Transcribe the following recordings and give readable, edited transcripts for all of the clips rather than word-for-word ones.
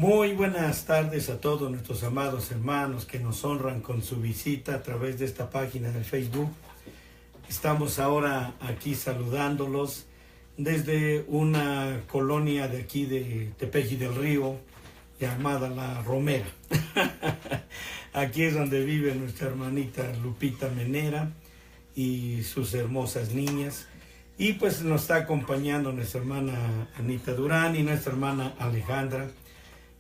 Muy buenas tardes a todos nuestros amados hermanos que nos honran con su visita a través de esta página del Facebook. Estamos ahora aquí saludándolos desde una colonia de aquí de Tepeji del Río llamada La Romera. Aquí es donde vive nuestra hermanita Lupita Menera y sus hermosas niñas. Y pues nos está acompañando nuestra hermana Anita Durán y nuestra hermana Alejandra.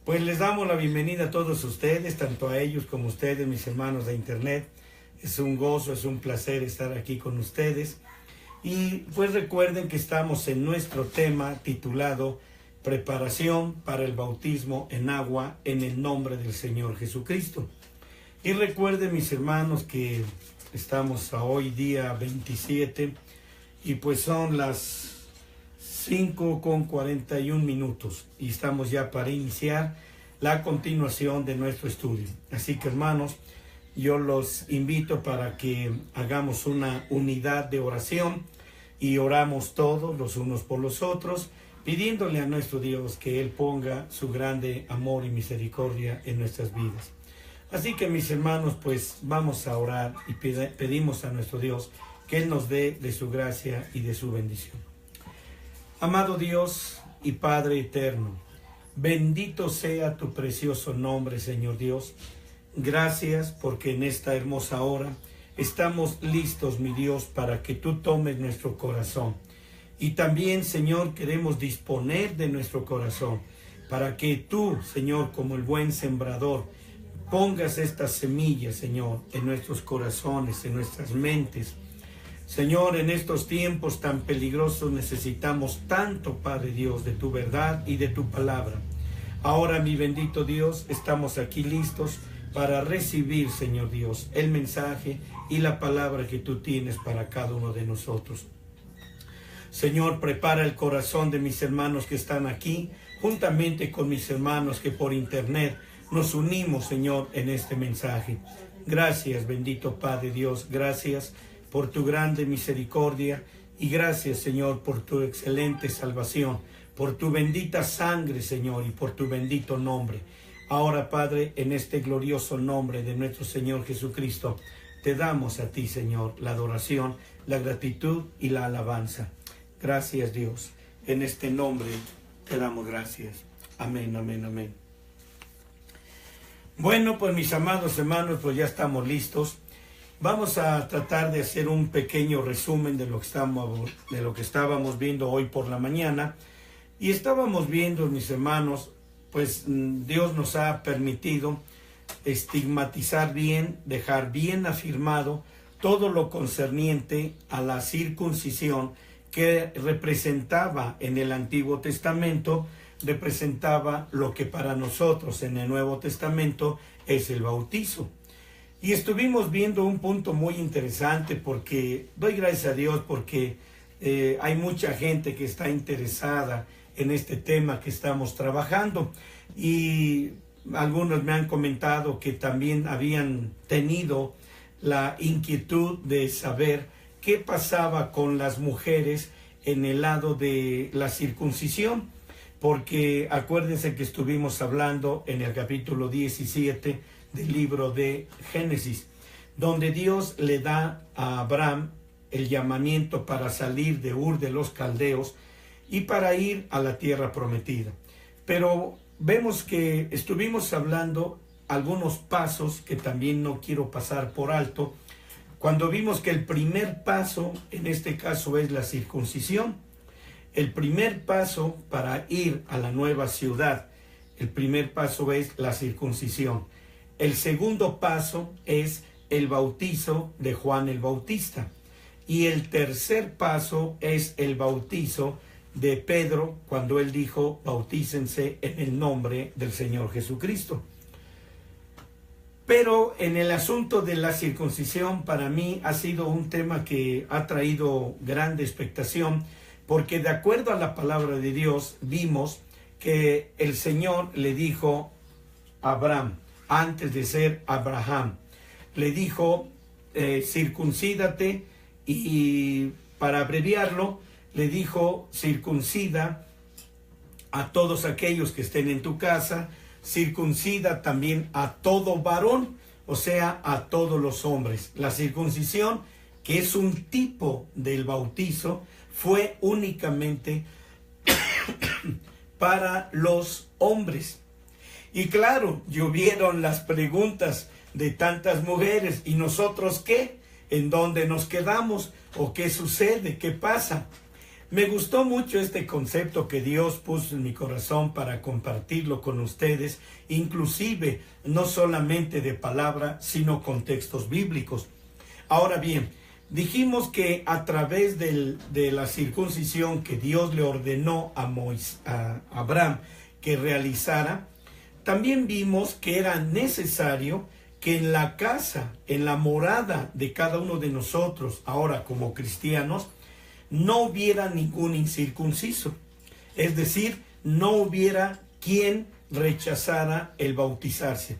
Pues les damos la bienvenida a todos ustedes, tanto a ellos como a ustedes, mis hermanos de internet. Es un gozo, es un placer estar aquí con ustedes. Y pues recuerden que estamos en nuestro tema titulado Preparación para el bautismo en agua en el nombre del Señor Jesucristo. Y recuerden, mis hermanos, que estamos a hoy día 27 y pues son las 5:41 y estamos ya para iniciar la continuación de nuestro estudio. Así que, hermanos, yo los invito para que hagamos una unidad de oración y oramos todos los unos por los otros, pidiéndole a nuestro Dios que Él ponga su grande amor y misericordia en nuestras vidas. Así que, mis hermanos, pues vamos a orar y pedimos a nuestro Dios que Él nos dé de su gracia y de su bendición. Amado Dios y Padre eterno, bendito sea tu precioso nombre, Señor Dios. Gracias porque en esta hermosa hora estamos listos, mi Dios, para que tú tomes nuestro corazón. Y también, Señor, queremos disponer de nuestro corazón para que tú, Señor, como el buen sembrador, pongas estas semillas, Señor, en nuestros corazones, en nuestras mentes. Señor, en estos tiempos tan peligrosos necesitamos tanto, Padre Dios, de tu verdad y de tu palabra. Ahora, mi bendito Dios, estamos aquí listos para recibir, Señor Dios, el mensaje y la palabra que tú tienes para cada uno de nosotros. Señor, prepara el corazón de mis hermanos que están aquí, juntamente con mis hermanos que por internet nos unimos, Señor, en este mensaje. Gracias, bendito Padre Dios, gracias por tu grande misericordia y gracias, Señor, por tu excelente salvación, por tu bendita sangre, Señor, y por tu bendito nombre. Ahora, Padre, en este glorioso nombre de nuestro Señor Jesucristo, te damos a ti, Señor, la adoración, la gratitud y la alabanza. Gracias, Dios. En este nombre te damos gracias. Amén, amén, amén. Bueno, pues mis amados hermanos, pues ya estamos listos. Vamos a tratar de hacer un pequeño resumen de lo que estábamos viendo hoy por la mañana. Y estábamos viendo, mis hermanos, pues Dios nos ha permitido estigmatizar bien, dejar bien afirmado todo lo concerniente a la circuncisión que representaba en el Antiguo Testamento, representaba lo que para nosotros en el Nuevo Testamento es el bautizo. Y estuvimos viendo un punto muy interesante porque doy gracias a Dios porque hay mucha gente que está interesada en este tema que estamos trabajando y algunos me han comentado que también habían tenido la inquietud de saber qué pasaba con las mujeres en el lado de la circuncisión, porque acuérdense que estuvimos hablando en el capítulo 17 del libro de Génesis, donde Dios le da a Abraham el llamamiento para salir de Ur de los Caldeos y para ir a la tierra prometida. Pero vemos que estuvimos hablando algunos pasos que también no quiero pasar por alto, cuando vimos que el primer paso, en este caso, es la circuncisión. El primer paso para ir a la nueva ciudad, el primer paso es la circuncisión. El segundo paso es el bautizo de Juan el Bautista. Y el tercer paso es el bautizo de Pedro, cuando él dijo, bautícense en el nombre del Señor Jesucristo. Pero en el asunto de la circuncisión, para mí ha sido un tema que ha traído grande expectación, porque de acuerdo a la palabra de Dios, vimos que el Señor le dijo a Abraham, antes de ser Abraham, le dijo, circuncídate, y para abreviarlo, le dijo, circuncida a todos aquellos que estén en tu casa, circuncida también a todo varón, o sea, a todos los hombres. La circuncisión, que es un tipo del bautizo, fue únicamente para los hombres. Y claro, llovieron las preguntas de tantas mujeres. ¿Y nosotros qué? ¿En dónde nos quedamos? ¿O qué sucede? ¿Qué pasa? Me gustó mucho este concepto que Dios puso en mi corazón para compartirlo con ustedes, inclusive no solamente de palabra, sino con textos bíblicos. Ahora bien, dijimos que a través de la circuncisión que Dios le ordenó a Abraham que realizara, también vimos que era necesario que en la casa, en la morada de cada uno de nosotros, ahora como cristianos, no hubiera ningún incircunciso. Es decir, no hubiera quien rechazara el bautizarse.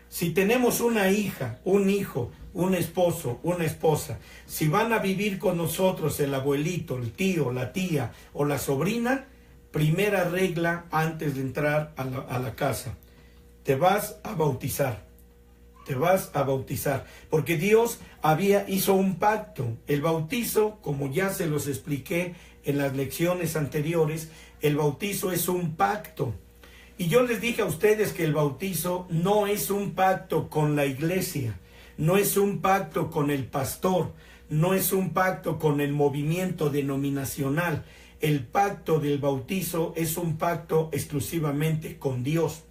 Si tenemos una hija, un hijo, un esposo, una esposa, si van a vivir con nosotros el abuelito, el tío, la tía o la sobrina, primera regla antes de entrar a la casa: te vas a bautizar. Te vas a bautizar, porque Dios hizo un pacto. El bautizo, como ya se los expliqué en las lecciones anteriores, el bautizo es un pacto. Y yo les dije a ustedes que el bautizo no es un pacto con la iglesia, no es un pacto con el pastor, no es un pacto con el movimiento denominacional. El pacto del bautizo es un pacto exclusivamente con Dios.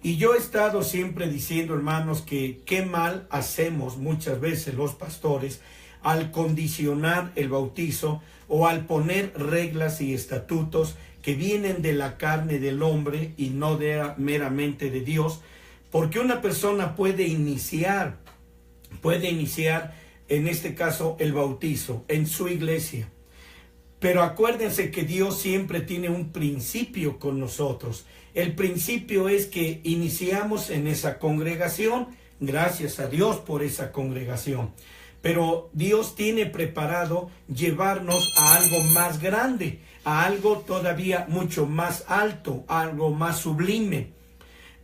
Y yo he estado siempre diciendo, hermanos, que qué mal hacemos muchas veces los pastores al condicionar el bautizo o al poner reglas y estatutos que vienen de la carne del hombre y no meramente de Dios, porque una persona puede iniciar en este caso el bautizo en su iglesia. Pero acuérdense que Dios siempre tiene un principio con nosotros. El principio es que iniciamos en esa congregación, gracias a Dios por esa congregación. Pero Dios tiene preparado llevarnos a algo más grande, a algo todavía mucho más alto, algo más sublime.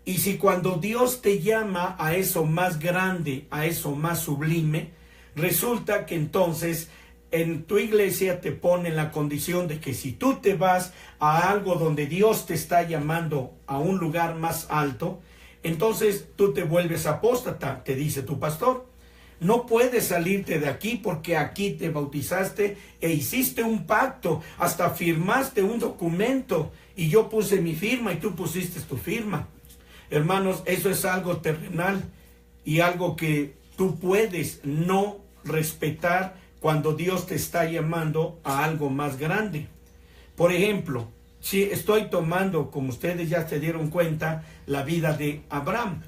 Y si cuando Dios te llama a eso más grande, a eso más sublime, resulta que entonces en tu iglesia te pone la condición de que si tú te vas a algo donde Dios te está llamando a un lugar más alto, entonces tú te vuelves apóstata, te dice tu pastor. No puedes salirte de aquí porque aquí te bautizaste e hiciste un pacto, hasta firmaste un documento y yo puse mi firma y tú pusiste tu firma. Hermanos, eso es algo terrenal y algo que tú puedes no respetar cuando Dios te está llamando a algo más grande. Por ejemplo, si estoy tomando, como ustedes ya se dieron cuenta, la vida de Abraham.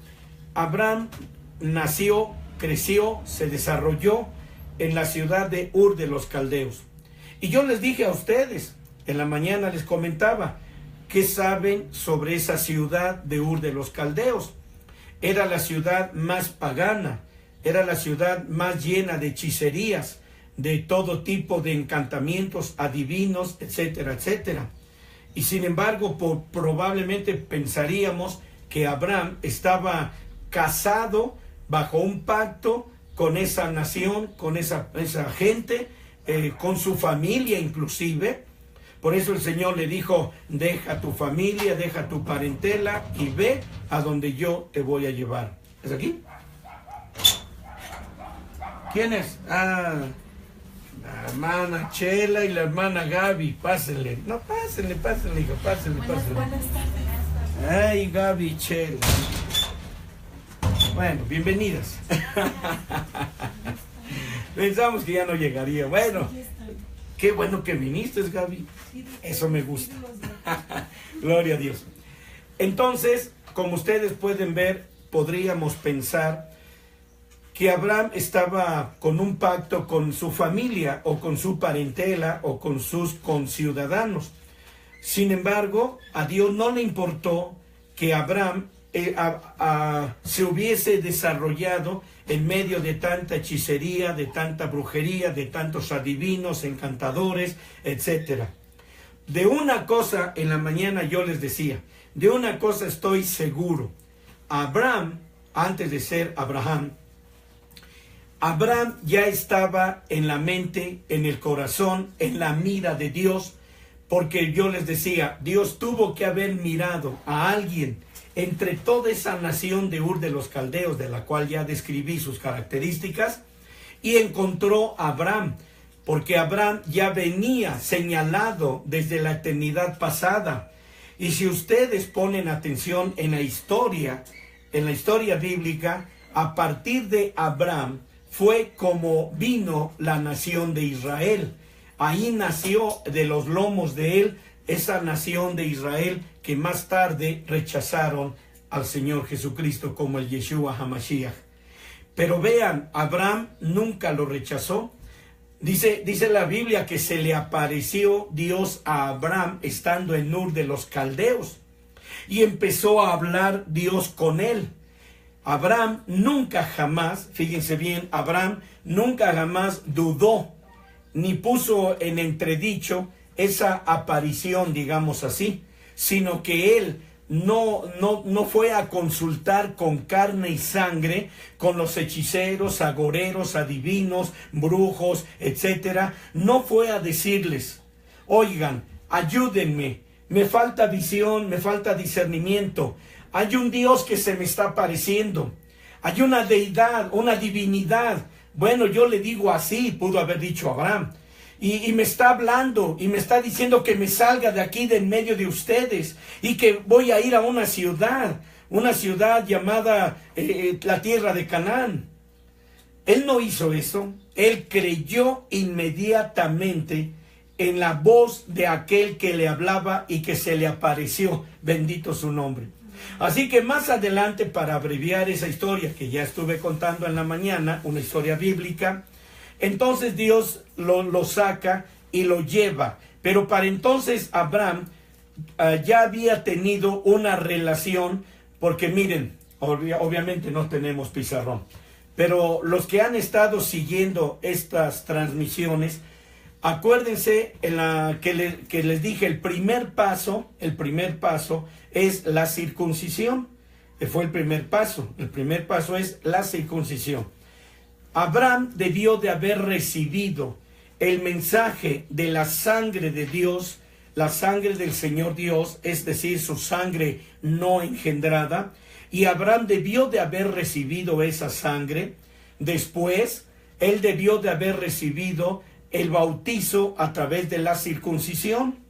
Abraham nació, creció, se desarrolló en la ciudad de Ur de los Caldeos. Y yo les dije a ustedes, en la mañana les comentaba, ¿qué saben sobre esa ciudad de Ur de los Caldeos? Era la ciudad más pagana, era la ciudad más llena de hechicerías, de todo tipo de encantamientos, adivinos, etcétera, etcétera. Y sin embargo, probablemente pensaríamos que Abraham estaba casado bajo un pacto con esa nación, con esa gente, con su familia inclusive. Por eso el Señor le dijo: deja tu familia, deja tu parentela y ve a donde yo te voy a llevar. ¿Es aquí? ¿Quién es? La hermana Chela y la hermana Gaby. Pásenle. No, pásenle, hijo, pásenle. Buenas tardes. Ay, Gaby y Chela. Bueno, bienvenidas. Pensamos que ya no llegaría. Bueno, qué bueno que viniste, Gaby. Eso me gusta. Gloria a Dios. Entonces, como ustedes pueden ver, podríamos pensar que Abraham estaba con un pacto con su familia o con su parentela o con sus conciudadanos. Sin embargo, a Dios no le importó que Abraham se hubiese desarrollado en medio de tanta hechicería, de tanta brujería, de tantos adivinos, encantadores, etc. de una cosa en la mañana yo les decía, de una cosa estoy seguro. Abraham, antes de ser Abraham, Abraham ya estaba en la mente, en el corazón, en la mira de Dios, porque yo les decía, Dios tuvo que haber mirado a alguien entre toda esa nación de Ur de los Caldeos, de la cual ya describí sus características, y encontró a Abraham, porque Abraham ya venía señalado desde la eternidad pasada. Y si ustedes ponen atención en la historia bíblica, a partir de Abraham fue como vino la nación de Israel. Ahí nació de los lomos de él esa nación de Israel que más tarde rechazaron al Señor Jesucristo como el Yeshua HaMashiach. Pero vean, Abraham nunca lo rechazó. Dice la Biblia que se le apareció Dios a Abraham estando en Ur de los Caldeos y empezó a hablar Dios con él. Abraham nunca jamás, fíjense bien, Abraham nunca jamás dudó ni puso en entredicho esa aparición, digamos así, sino que él no fue a consultar con carne y sangre, con los hechiceros, agoreros, adivinos, brujos, etcétera. No fue a decirles, oigan, ayúdenme, me falta visión, me falta discernimiento. Hay un Dios que se me está apareciendo. Hay una deidad, una divinidad. Bueno, yo le digo así, pudo haber dicho Abraham. Y me está hablando y me está diciendo que me salga de aquí de en medio de ustedes y que voy a ir a una ciudad llamada la tierra de Canaán. Él no hizo eso. Él creyó inmediatamente en la voz de aquel que le hablaba y que se le apareció. Bendito su nombre. Así que más adelante, para abreviar esa historia que ya estuve contando en la mañana, una historia bíblica, entonces Dios lo saca y lo lleva. Pero para entonces Abraham ya había tenido una relación, porque miren, obviamente no tenemos pizarrón, pero los que han estado siguiendo estas transmisiones, acuérdense que les dije, el primer paso es la circuncisión. Fue el primer paso es la circuncisión. Abraham debió de haber recibido el mensaje de la sangre de Dios, la sangre del Señor Dios, es decir, su sangre no engendrada, y Abraham debió de haber recibido esa sangre. Después, él debió de haber recibido el bautizo a través de la circuncisión.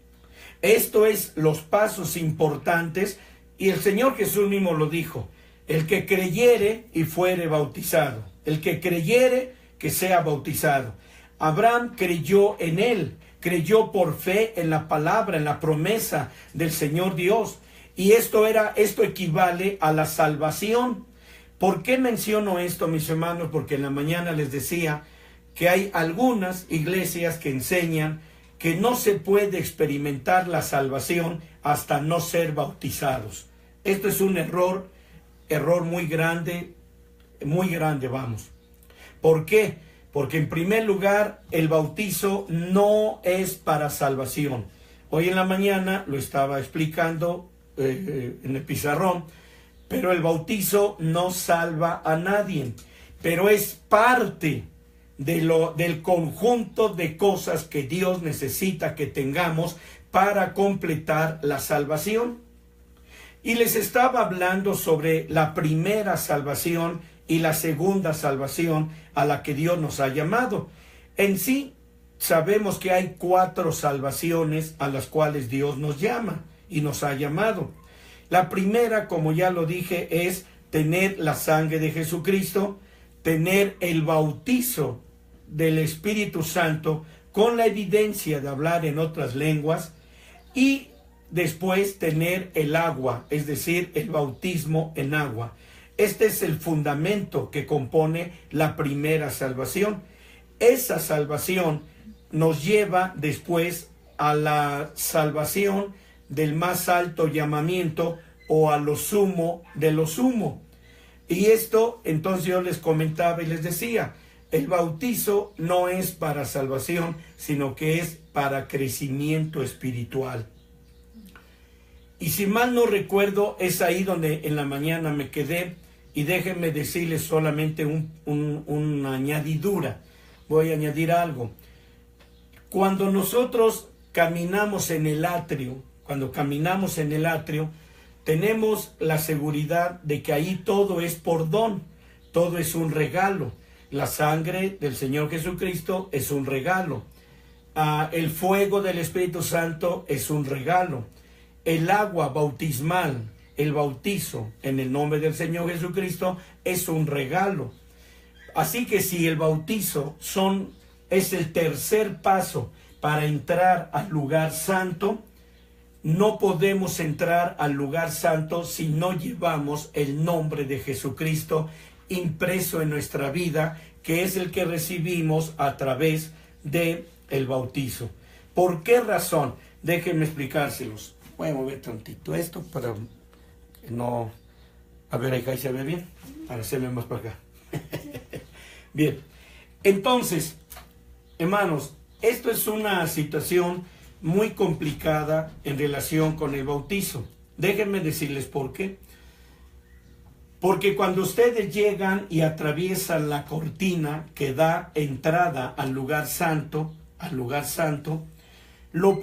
Esto es los pasos importantes, y el Señor Jesús mismo lo dijo: el que creyere y fuere bautizado, el que creyere que sea bautizado. Abraham creyó en él, creyó por fe en la palabra, en la promesa del Señor Dios, y esto equivale a la salvación. ¿Por qué menciono esto, mis hermanos? Porque en la mañana les decía que hay algunas iglesias que enseñan que no se puede experimentar la salvación hasta no ser bautizados. Esto es un error muy grande, vamos. ¿Por qué? Porque en primer lugar, el bautizo no es para salvación. Hoy en la mañana lo estaba explicando en el pizarrón, pero el bautizo no salva a nadie, pero es parte del conjunto de cosas que Dios necesita que tengamos para completar la salvación. Y les estaba hablando sobre la primera salvación y la segunda salvación a la que Dios nos ha llamado. En sí, sabemos que hay 4 salvaciones a las cuales Dios nos llama y nos ha llamado. La primera, como ya lo dije, es tener la sangre de Jesucristo, tener el bautizo del Espíritu Santo con la evidencia de hablar en otras lenguas, y después tener el agua, es decir, el bautismo en agua. Este es el fundamento que compone la primera salvación. Esa salvación nos lleva después a la salvación del más alto llamamiento, o a lo sumo de lo sumo. Y esto, entonces yo les comentaba y les decía, el bautizo no es para salvación, sino que es para crecimiento espiritual. Y si mal no recuerdo, es ahí donde en la mañana me quedé, y déjenme decirles solamente una añadidura. Voy a añadir algo. Cuando nosotros caminamos en el atrio, tenemos la seguridad de que ahí todo es por don, todo es un regalo. La sangre del Señor Jesucristo es un regalo. El fuego del Espíritu Santo es un regalo. El agua bautismal, el bautizo en el nombre del Señor Jesucristo es un regalo. Así que si el bautizo es el tercer paso para entrar al lugar santo, no podemos entrar al lugar santo si no llevamos el nombre de Jesucristo impreso en nuestra vida, que es el que recibimos a través de el bautizo. ¿Por qué razón? Déjenme explicárselos. Voy a mover tantito esto para no... A ver, ahí se ve bien. Para hacerme más para acá. Bien. Entonces, hermanos, esto es una situación muy complicada en relación con el bautizo. Déjenme decirles por qué. Porque cuando ustedes llegan y atraviesan la cortina que da entrada al lugar santo,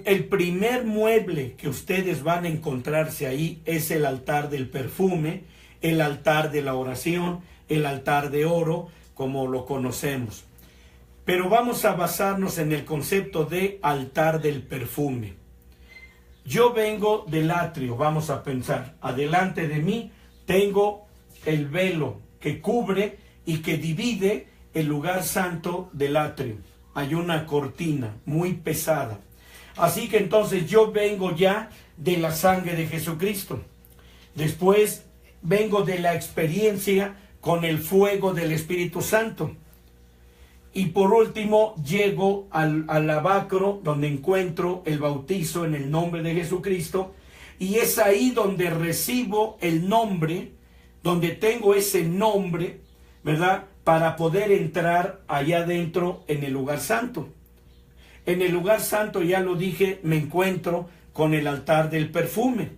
el primer mueble que ustedes van a encontrarse ahí es el altar del perfume, el altar de la oración, el altar de oro, como lo conocemos. Pero vamos a basarnos en el concepto de altar del perfume. Yo vengo del atrio, vamos a pensar, adelante de mí tengo el velo que cubre y que divide el lugar santo del atrio. Hay una cortina muy pesada. Así que entonces yo vengo ya de la sangre de Jesucristo. Después vengo de la experiencia con el fuego del Espíritu Santo. Y por último llego al lavacro donde encuentro el bautizo en el nombre de Jesucristo. Y es ahí donde recibo el nombre, donde tengo ese nombre, ¿verdad? Para poder entrar allá adentro en el lugar santo. En el lugar santo, ya lo dije, me encuentro con el altar del perfume,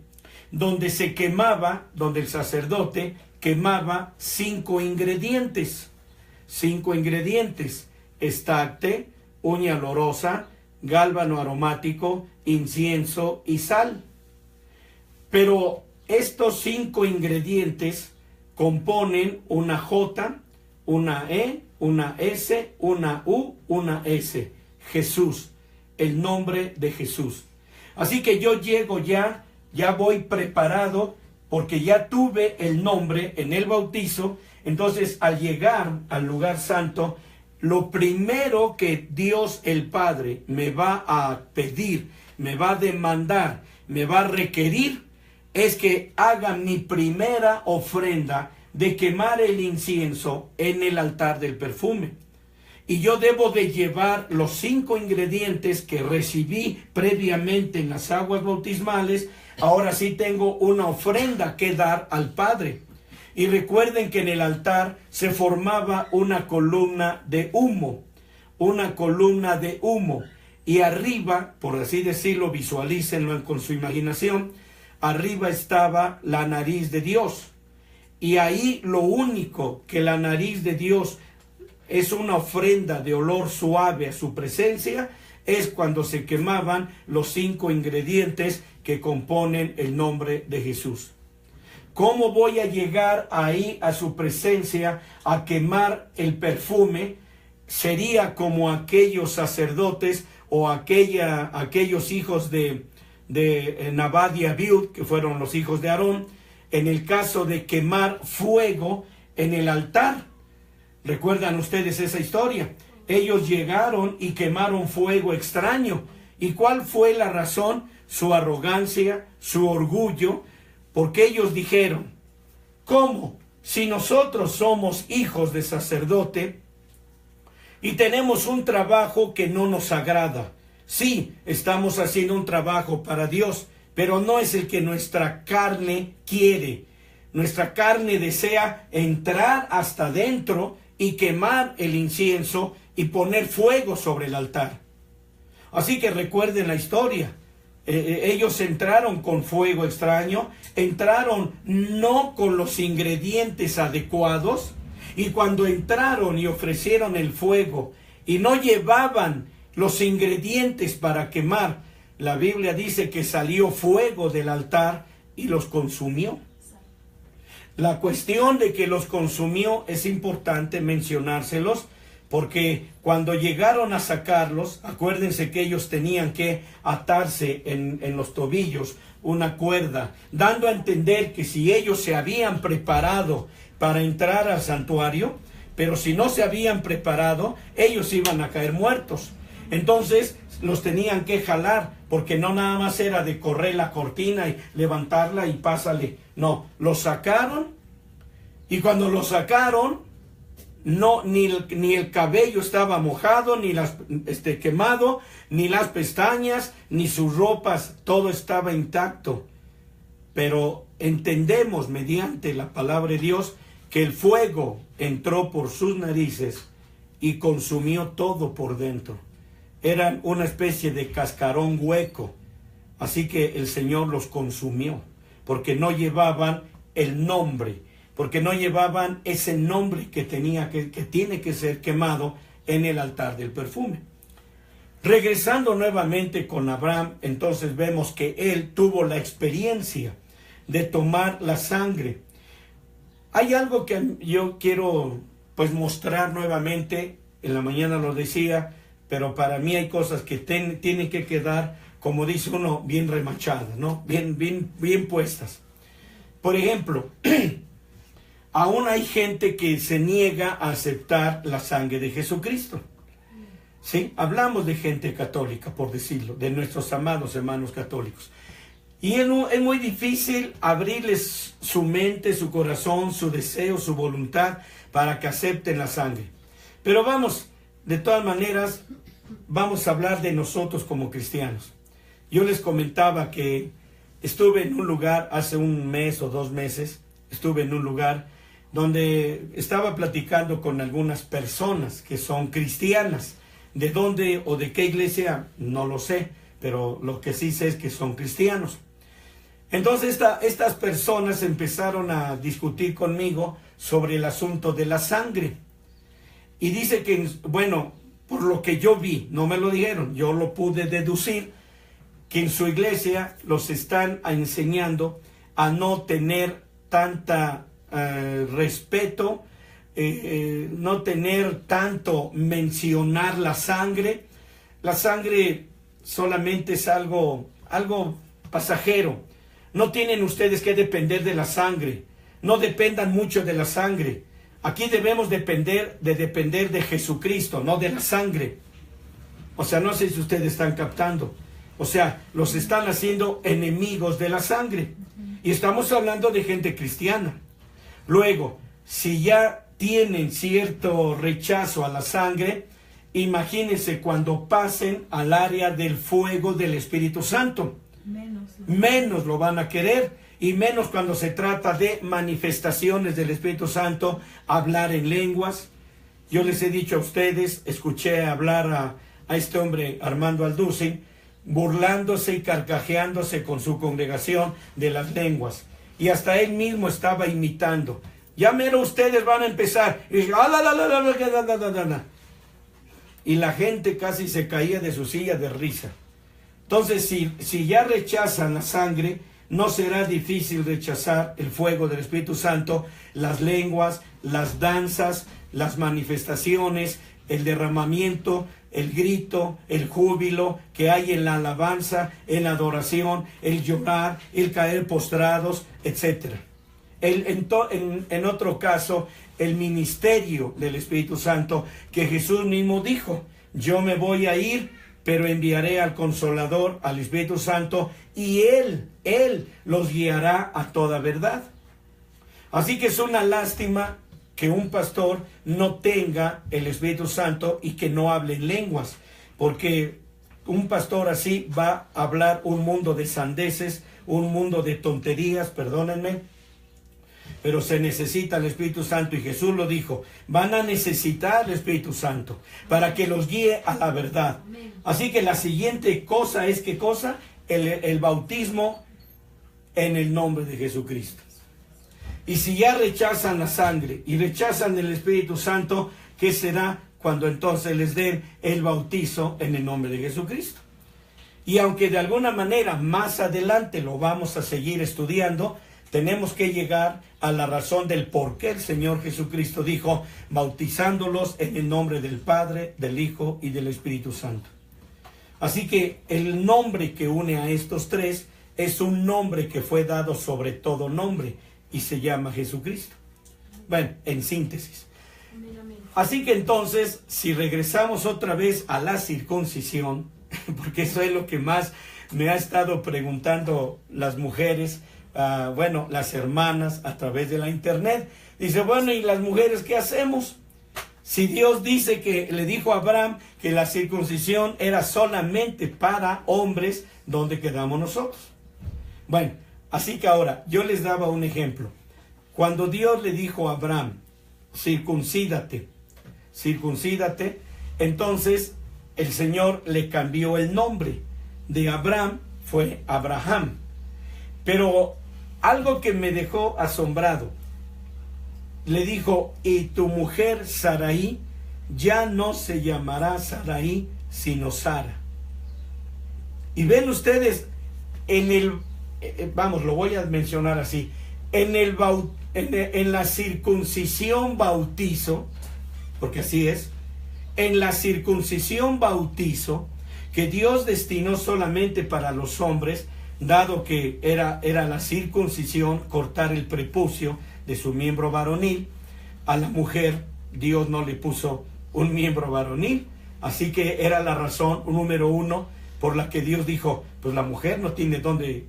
donde se quemaba, donde el sacerdote quemaba 5 ingredientes. 5 ingredientes: estacte, uña olorosa, gálbano aromático, incienso y sal. Pero estos 5 ingredientes componen una J, una E, una S, una U, una S. Jesús, el nombre de Jesús. Así que yo llego ya voy preparado porque ya tuve el nombre en el bautizo. Entonces, al llegar al lugar santo, lo primero que Dios el Padre me va a pedir, me va a demandar, me va a requerir, es que haga mi primera ofrenda de quemar el incienso en el altar del perfume. Y yo debo de llevar los 5 ingredientes que recibí previamente en las aguas bautismales. Ahora sí tengo una ofrenda que dar al Padre. Y recuerden que en el altar se formaba una columna de humo. Y arriba, por así decirlo, visualícenlo con su imaginación, arriba estaba la nariz de Dios. Y ahí lo único que la nariz de Dios es una ofrenda de olor suave a su presencia, es cuando se quemaban los 5 ingredientes que componen el nombre de Jesús. ¿Cómo voy a llegar ahí a su presencia a quemar el perfume? Sería como aquellos sacerdotes o aquellos hijos de Nadab y Abiud, que fueron los hijos de Aarón, en el caso de quemar fuego en el altar. ¿Recuerdan ustedes esa historia? Ellos llegaron y quemaron fuego extraño. ¿Y cuál fue la razón? Su arrogancia, su orgullo, porque ellos dijeron: ¿cómo? Si nosotros somos hijos de sacerdote y tenemos un trabajo que no nos agrada. Sí, estamos haciendo un trabajo para Dios, pero no es el que nuestra carne quiere. Nuestra carne desea entrar hasta adentro y quemar el incienso y poner fuego sobre el altar. Así que recuerden la historia. Ellos entraron con fuego extraño, entraron no con los ingredientes adecuados, y cuando entraron y ofrecieron el fuego y no llevaban los ingredientes para quemar, la Biblia dice que salió fuego del altar y los consumió. La cuestión de que los consumió es importante mencionárselos, porque cuando llegaron a sacarlos, acuérdense que ellos tenían que atarse en los tobillos una cuerda, dando a entender que si ellos se habían preparado para entrar al santuario, pero si no se habían preparado, ellos iban a caer muertos. Entonces los tenían que jalar, porque no nada más era de correr la cortina y levantarla y pásale. No, los sacaron, y cuando los sacaron, no, ni el cabello estaba mojado, ni quemado, ni las pestañas, ni sus ropas, todo estaba intacto. Pero entendemos mediante la palabra de Dios que el fuego entró por sus narices y consumió todo por dentro. Eran una especie de cascarón hueco, así que el Señor los consumió, porque no llevaban el nombre, porque no llevaban ese nombre que tiene que ser quemado en el altar del perfume. Regresando nuevamente con Abraham, entonces vemos que él tuvo la experiencia de tomar la sangre. Hay algo que yo quiero pues mostrar nuevamente. En la mañana lo decía, pero para mí hay cosas que tienen que quedar, como dice uno, bien remachadas, ¿no? Bien puestas. Por ejemplo, aún hay gente que se niega a aceptar la sangre de Jesucristo. ¿Sí? Hablamos de gente católica, por decirlo, de nuestros amados hermanos católicos. Y es muy difícil abrirles su mente, su corazón, su deseo, su voluntad para que acepten la sangre. Pero de todas maneras, vamos a hablar de nosotros como cristianos. Yo les comentaba que estuve en un lugar hace un mes o 2 meses, estuve en un lugar donde estaba platicando con algunas personas que son cristianas. ¿De dónde o de qué iglesia? No lo sé, pero lo que sí sé es que son cristianos. Entonces estas personas empezaron a discutir conmigo sobre el asunto de la sangre. Y dice que, bueno, por lo que yo vi, no me lo dijeron, yo lo pude deducir, que en su iglesia los están enseñando a no tener tanta respeto, no tener tanto mencionar la sangre. La sangre solamente es algo pasajero. No tienen ustedes que depender de la sangre. No dependan mucho de la sangre. Aquí debemos depender de Jesucristo, no de la sangre. O sea, no sé si ustedes están captando. O sea, los están haciendo enemigos de la sangre. Y estamos hablando de gente cristiana. Luego, si ya tienen cierto rechazo a la sangre, imagínense cuando pasen al área del fuego del Espíritu Santo. Menos lo van a querer, y menos cuando se trata de manifestaciones del Espíritu Santo, hablar en lenguas. Yo les he dicho a ustedes, escuché hablar a este hombre Armando Alducin, burlándose y carcajeándose con su congregación de las lenguas, y hasta él mismo estaba imitando. Ya mero ustedes van a empezar, y la gente casi se caía de su silla de risa. Entonces, si ya rechazan la sangre, no será difícil rechazar el fuego del Espíritu Santo, las lenguas, las danzas, las manifestaciones, el derramamiento, el grito, el júbilo que hay en la alabanza, en la adoración, el llorar, el caer postrados, etc. En otro caso, el ministerio del Espíritu Santo, que Jesús mismo dijo: yo me voy a ir, pero enviaré al Consolador, al Espíritu Santo, y Él los guiará a toda verdad. Así que es una lástima que un pastor no tenga el Espíritu Santo y que no hable en lenguas, porque un pastor así va a hablar un mundo de sandeces, un mundo de tonterías, perdónenme. pero se necesita el Espíritu Santo, y Jesús lo dijo, van a necesitar el Espíritu Santo para que los guíe a la verdad. Así que la siguiente cosa es, ¿qué cosa? El bautismo en el nombre de Jesucristo. Y si ya rechazan la sangre y rechazan el Espíritu Santo, ¿qué será cuando entonces les den el bautizo en el nombre de Jesucristo? Y aunque de alguna manera más adelante lo vamos a seguir estudiando, tenemos que llegar a la razón del por qué el Señor Jesucristo dijo, bautizándolos en el nombre del Padre, del Hijo y del Espíritu Santo. Así que el nombre que une a estos tres es un nombre que fue dado sobre todo nombre y se llama Jesucristo. Bueno, en síntesis. Así que entonces, si regresamos otra vez a la circuncisión, porque eso es lo que más me ha estado preguntando las mujeres, bueno, las hermanas a través de la internet. Dice, bueno, ¿y las mujeres qué hacemos? Si Dios dice que le dijo a Abraham que la circuncisión era solamente para hombres, ¿dónde quedamos nosotros? Bueno, así que ahora yo les daba un ejemplo. Cuando Dios le dijo a Abraham, circuncídate, entonces el Señor le cambió el nombre. De Abraham fue Abraham. Pero algo que me dejó asombrado, le dijo, y tu mujer Sarai ya no se llamará Sarai, sino Sara. Y ven ustedes, vamos, lo voy a mencionar así, en la circuncisión bautizo, porque así es, en la circuncisión bautizo, que Dios destinó solamente para los hombres, dado que era la circuncisión, cortar el prepucio de su miembro varonil. A la mujer Dios no le puso un miembro varonil, así que era la razón número uno por la que Dios dijo, pues la mujer no tiene dónde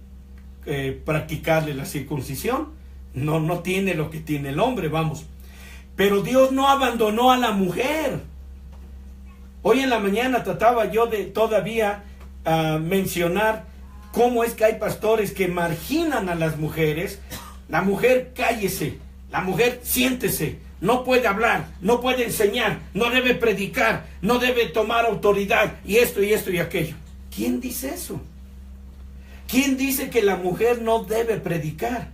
practicarle la circuncisión, no tiene lo que tiene el hombre, vamos. Pero Dios no abandonó a la mujer. Hoy en la mañana trataba yo de todavía mencionar cómo es que hay pastores que marginan a las mujeres. La mujer cállese, la mujer siéntese, no puede hablar, no puede enseñar, no debe predicar, no debe tomar autoridad, y esto y aquello. ¿Quién dice eso? ¿Quién dice que la mujer no debe predicar?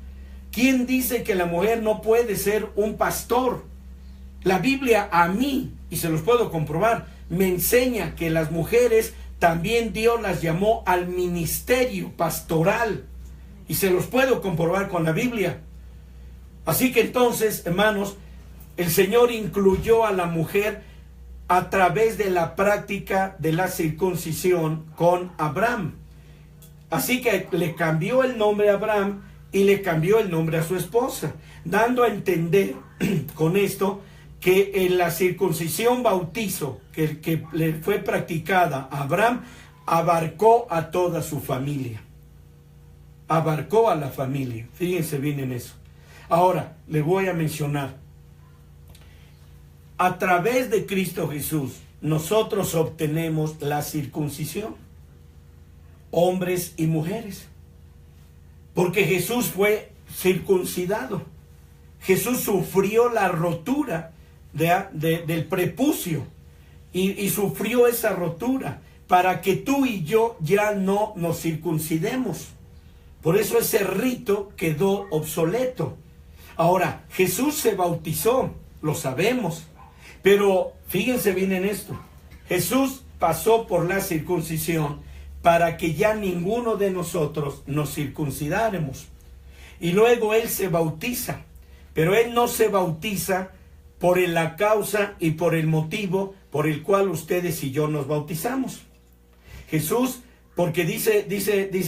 ¿Quién dice que la mujer no puede ser un pastor? La Biblia a mí, y se los puedo comprobar, me enseña que las mujeres también Dios las llamó al ministerio pastoral. Y se los puedo comprobar con la Biblia. Así que entonces, hermanos, el Señor incluyó a la mujer a través de la práctica de la circuncisión con Abraham. Así que le cambió el nombre a Abraham y le cambió el nombre a su esposa, dando a entender con esto que en la circuncisión bautizo que le fue practicada a Abraham, abarcó a toda su familia. Abarcó a la familia. Fíjense bien en eso. Ahora, les voy a mencionar. A través de Cristo Jesús, nosotros obtenemos la circuncisión. Hombres y mujeres. Porque Jesús fue circuncidado. Jesús sufrió la rotura del prepucio. Y sufrió esa rotura para que tú y yo ya no nos circuncidemos. Por eso ese rito quedó obsoleto. Ahora, Jesús se bautizó, lo sabemos. Pero fíjense bien en esto. Jesús pasó por la circuncisión para que ya ninguno de nosotros nos circuncidáramos. Y luego Él se bautiza. Pero Él no se bautiza por la causa y por el motivo por el cual ustedes y yo nos bautizamos. Jesús, porque dice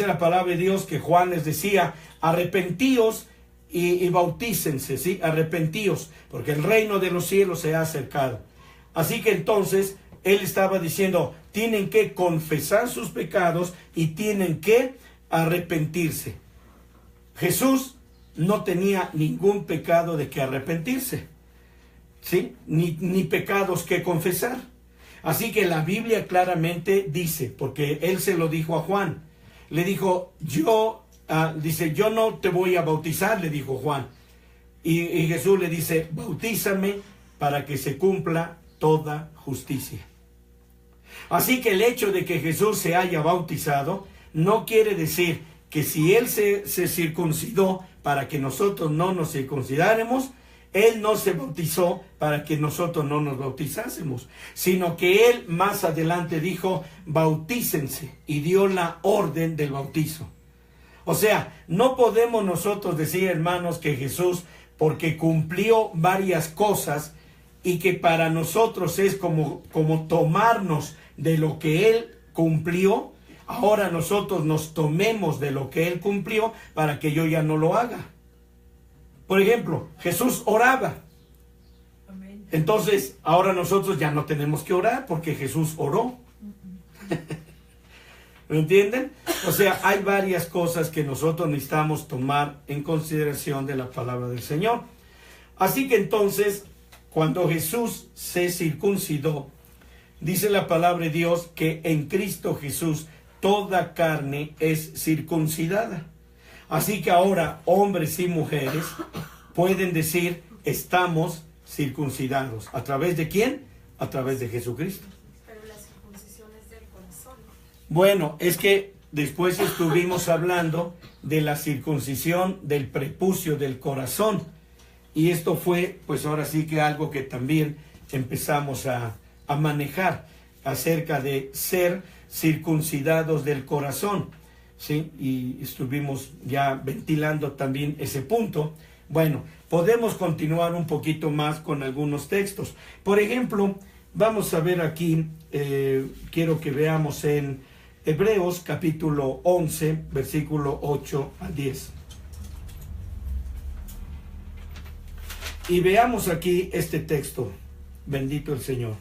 la palabra de Dios que Juan les decía, arrepentíos y bautícense, ¿sí? Arrepentíos, porque el reino de los cielos se ha acercado. Así que entonces, Él estaba diciendo, tienen que confesar sus pecados y tienen que arrepentirse. Jesús no tenía ningún pecado de que arrepentirse, ¿sí? Ni pecados que confesar. Así que la Biblia claramente dice, porque Él se lo dijo a Juan, le dijo, yo no te voy a bautizar, le dijo Juan, Y Jesús le dice, bautízame para que se cumpla toda justicia. Así que el hecho de que Jesús se haya bautizado no quiere decir que si Él se circuncidó para que nosotros no nos circuncidáramos, Él no se bautizó para que nosotros no nos bautizásemos, sino que Él más adelante dijo, bautícense, y dio la orden del bautizo. O sea, no podemos nosotros decir, hermanos, que Jesús, porque cumplió varias cosas y que para nosotros es como tomarnos de lo que Él cumplió, ahora nosotros nos tomemos de lo que Él cumplió para que yo ya no lo haga. Por ejemplo, Jesús oraba. Entonces, ahora nosotros ya no tenemos que orar porque Jesús oró. ¿Me entienden? O sea, hay varias cosas que nosotros necesitamos tomar en consideración de la palabra del Señor. Así que entonces, cuando Jesús se circuncidó, dice la palabra de Dios que en Cristo Jesús toda carne es circuncidada. Así que ahora hombres y mujeres pueden decir, estamos circuncidados. ¿A través de quién? A través de Jesucristo. Pero la circuncisión es del corazón. Bueno, es que después estuvimos hablando de la circuncisión del prepucio del corazón. Y esto fue, pues ahora sí que algo que también empezamos a manejar acerca de ser circuncidados del corazón. ¿Sí? Y estuvimos ya ventilando también ese punto. Bueno, podemos continuar un poquito más con algunos textos. Por ejemplo, vamos a ver aquí, quiero que veamos en Hebreos capítulo 11, versículo 8 al 10. Y veamos aquí este texto. Bendito el Señor.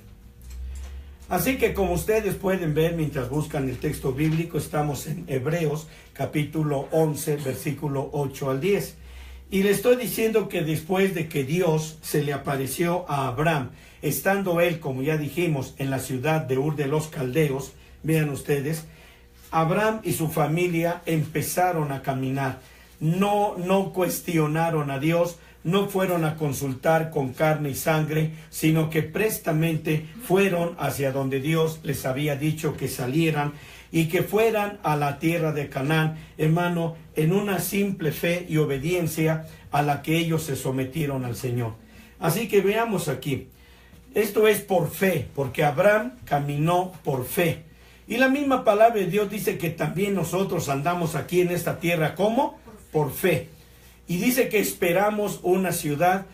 Así que como ustedes pueden ver mientras buscan el texto bíblico, estamos en Hebreos capítulo 11, versículo 8 al 10. Y le estoy diciendo que después de que Dios se le apareció a Abraham, estando él, como ya dijimos, en la ciudad de Ur de los Caldeos, vean ustedes, Abraham y su familia empezaron a caminar. No cuestionaron a Dios, no fueron a consultar con carne y sangre, sino que prestamente fueron hacia donde Dios les había dicho que salieran y que fueran a la tierra de Canaán, hermano, en una simple fe y obediencia a la que ellos se sometieron al Señor. Así que veamos aquí, esto es por fe, porque Abraham caminó por fe. Y la misma palabra de Dios dice que también nosotros andamos aquí en esta tierra, ¿cómo? Por fe. Y dice que esperamos una ciudad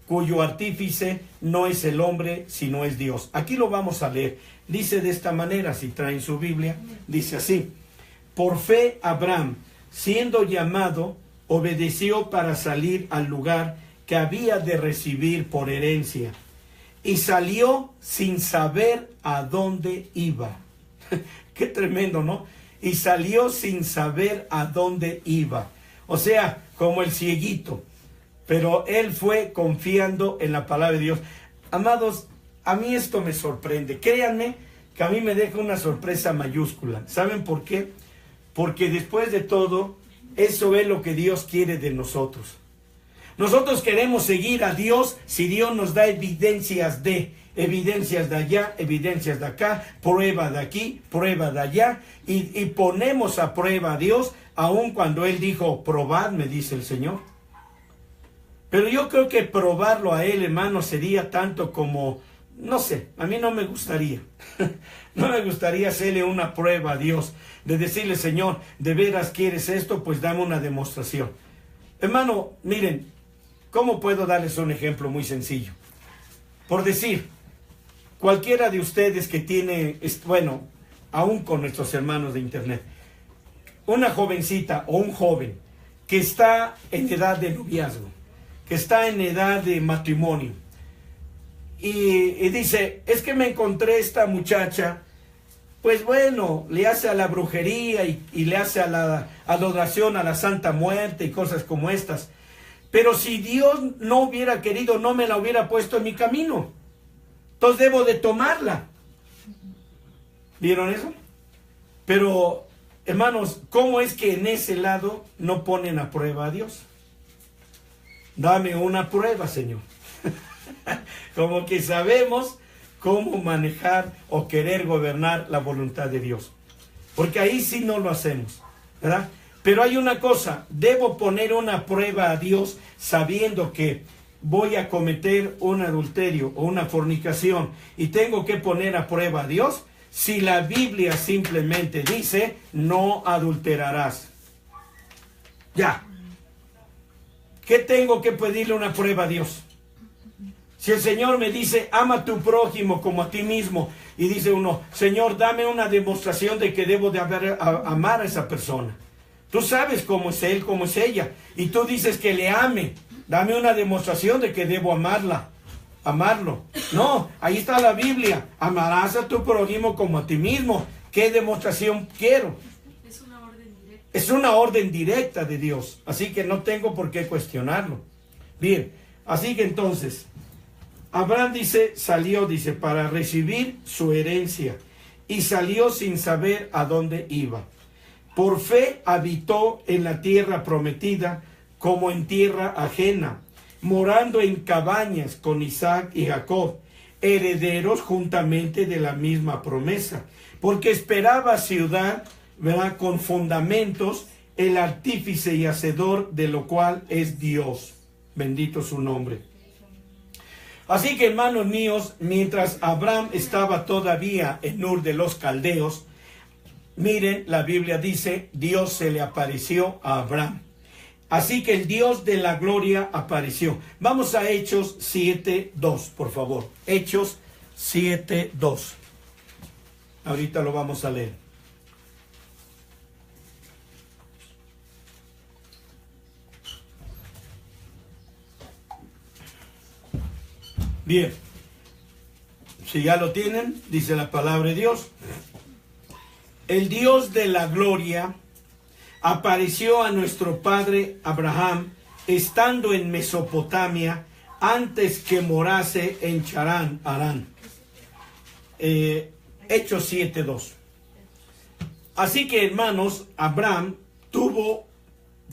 cuyo artífice no es el hombre, sino es Dios. Aquí lo vamos a leer. Dice de esta manera, si traen su Biblia, dice así. Por fe Abraham, siendo llamado, obedeció para salir al lugar que había de recibir por herencia. Y salió sin saber a dónde iba. Qué tremendo, ¿no? Y salió sin saber a dónde iba. O sea, como el cieguito. Pero él fue confiando en la palabra de Dios. Amados, a mí esto me sorprende. Créanme que a mí me deja una sorpresa mayúscula. ¿Saben por qué? Porque después de todo, eso es lo que Dios quiere de nosotros. Nosotros queremos seguir a Dios si Dios nos da evidencias de allá, evidencias de acá, prueba de aquí, prueba de allá, y ponemos a prueba a Dios, aun cuando Él dijo, probadme, dice el Señor. Pero yo creo que probarlo a Él, hermano, sería tanto como, no sé, a mí no me gustaría. No me gustaría hacerle una prueba a Dios, de decirle, Señor, ¿de veras quieres esto? Pues dame una demostración. Hermano, miren, ¿cómo puedo darles un ejemplo muy sencillo? Por decir, cualquiera de ustedes que tiene, bueno, aún con nuestros hermanos de internet, una jovencita o un joven que está en edad de noviazgo, que está en edad de matrimonio, y dice, es que me encontré esta muchacha, pues bueno, le hace a la brujería y le hace a la adoración a la Santa Muerte y cosas como estas. Pero si Dios no hubiera querido, no me la hubiera puesto en mi camino. Entonces debo de tomarla. ¿Vieron eso? Pero, hermanos, ¿cómo es que en ese lado no ponen a prueba a Dios? Dame una prueba, Señor. Como que sabemos cómo manejar o querer gobernar la voluntad de Dios. Porque ahí sí no lo hacemos, ¿verdad? Pero hay una cosa, debo poner una prueba a Dios sabiendo que voy a cometer un adulterio o una fornicación y tengo que poner a prueba a Dios. Si la Biblia simplemente dice, no adulterarás. Ya. ¿Qué tengo que pedirle una prueba a Dios? Si el Señor me dice, ama a tu prójimo como a ti mismo, y dice uno, Señor, dame una demostración de que debo de amar a esa persona. Tú sabes cómo es él, cómo es ella, y tú dices que le ame. Dame una demostración de que debo amarlo. No, ahí está la Biblia. Amarás a tu prójimo como a ti mismo. ¿Qué demostración quiero? Es una orden directa. Es una orden directa de Dios. Así que no tengo por qué cuestionarlo. Bien, así que entonces, Abraham salió para recibir su herencia. Y salió sin saber a dónde iba. Por fe habitó en la tierra prometida como en tierra ajena, morando en cabañas con Isaac y Jacob, herederos juntamente de la misma promesa, porque esperaba ciudad, ¿verdad?, con fundamentos, el artífice y hacedor de lo cual es Dios. Bendito su nombre. Así que, hermanos míos, mientras Abraham estaba todavía en Ur de los Caldeos, miren, la Biblia dice, Dios se le apareció a Abraham. Así que el Dios de la gloria apareció. Vamos a Hechos 7:2, por favor. Hechos 7:2. Ahorita lo vamos a leer. Bien. Si ya lo tienen, dice la palabra de Dios. El Dios de la gloria apareció a nuestro padre Abraham estando en Mesopotamia antes que morase en Charán, Harán. Hechos 7:2. Así que, hermanos, Abraham tuvo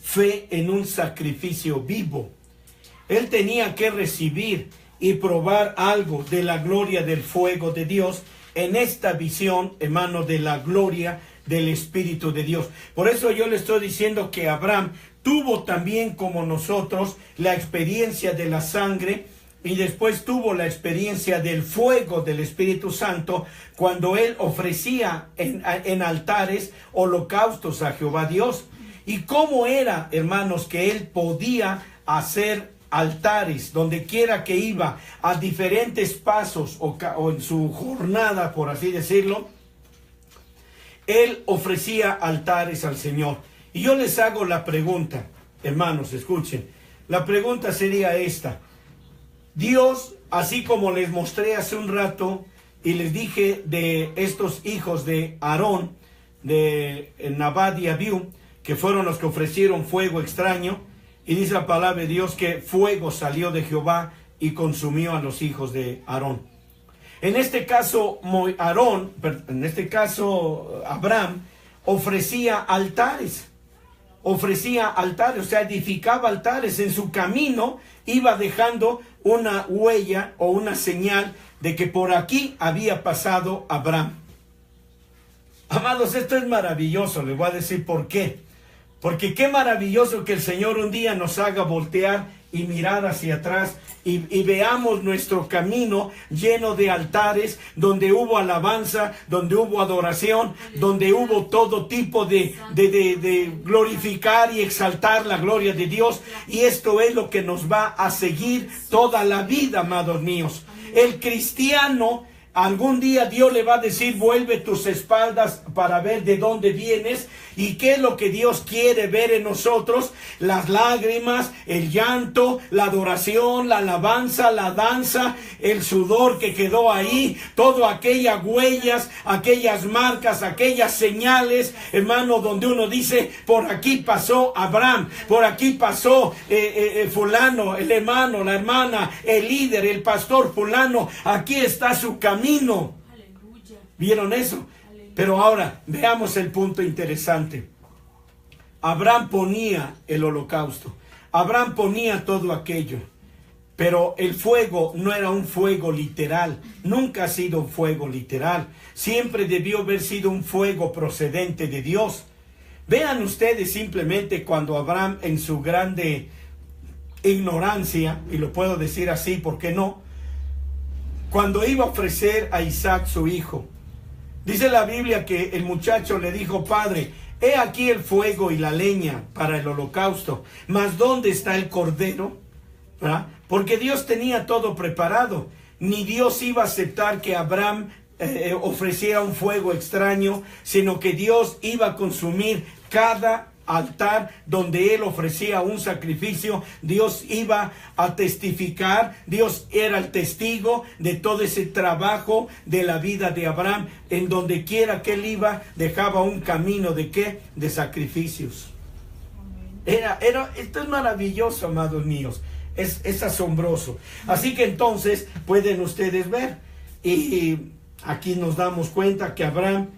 fe en un sacrificio vivo. Él tenía que recibir y probar algo de la gloria del fuego de Dios en esta visión, hermano, de la gloria del Espíritu de Dios. Por eso yo le estoy diciendo que Abraham tuvo también, como nosotros, la experiencia de la sangre y después tuvo la experiencia del fuego del Espíritu Santo cuando él ofrecía en altares holocaustos a Jehová Dios. Y cómo era, hermanos, que él podía hacer altares donde quiera que iba, a diferentes pasos o en su jornada, por así decirlo. Él ofrecía altares al Señor. Y yo les hago la pregunta, hermanos, escuchen. La pregunta sería esta. Dios, así como les mostré hace un rato y les dije de estos hijos de Aarón, de Nadab y Abiú, que fueron los que ofrecieron fuego extraño, y dice la palabra de Dios que fuego salió de Jehová y consumió a los hijos de Aarón. En este caso, Abraham ofrecía altares, o sea, edificaba altares. En su camino iba dejando una huella o una señal de que por aquí había pasado Abraham. Amados, esto es maravilloso, les voy a decir por qué. Porque qué maravilloso que el Señor un día nos haga voltear y mirar hacia atrás y veamos nuestro camino lleno de altares, donde hubo alabanza, donde hubo adoración, donde hubo todo tipo de glorificar y exaltar la gloria de Dios. Y esto es lo que nos va a seguir toda la vida, amados míos. El cristiano, algún día Dios le va a decir, vuelve tus espaldas para ver de dónde vienes. ¿Y qué es lo que Dios quiere ver en nosotros? Las lágrimas, el llanto, la adoración, la alabanza, la danza, el sudor que quedó ahí, todas aquellas huellas, aquellas marcas, aquellas señales, hermano, donde uno dice, por aquí pasó Abraham, por aquí pasó fulano, el hermano, la hermana, el líder, el pastor fulano, aquí está su camino. Aleluya. ¿Vieron eso? Pero ahora veamos el punto interesante. Abraham ponía el holocausto. Abraham ponía todo aquello. Pero el fuego no era un fuego literal, nunca ha sido un fuego literal, siempre debió haber sido un fuego procedente de Dios. Vean ustedes simplemente cuando Abraham, en su grande ignorancia, y lo puedo decir así, ¿por qué no? Cuando iba a ofrecer a Isaac su hijo, dice la Biblia que el muchacho le dijo: Padre, he aquí el fuego y la leña para el holocausto, mas ¿dónde está el cordero? ¿Verdad? Porque Dios tenía todo preparado. Ni Dios iba a aceptar que Abraham ofreciera un fuego extraño, sino que Dios iba a consumir cada altar donde él ofrecía un sacrificio. Dios iba a testificar, Dios era el testigo de todo ese trabajo de la vida de Abraham. En donde quiera que él iba, dejaba un camino de ¿qué? De sacrificios. Esto es maravilloso, amados míos. Es asombroso. Así que entonces pueden ustedes ver, y aquí nos damos cuenta que Abraham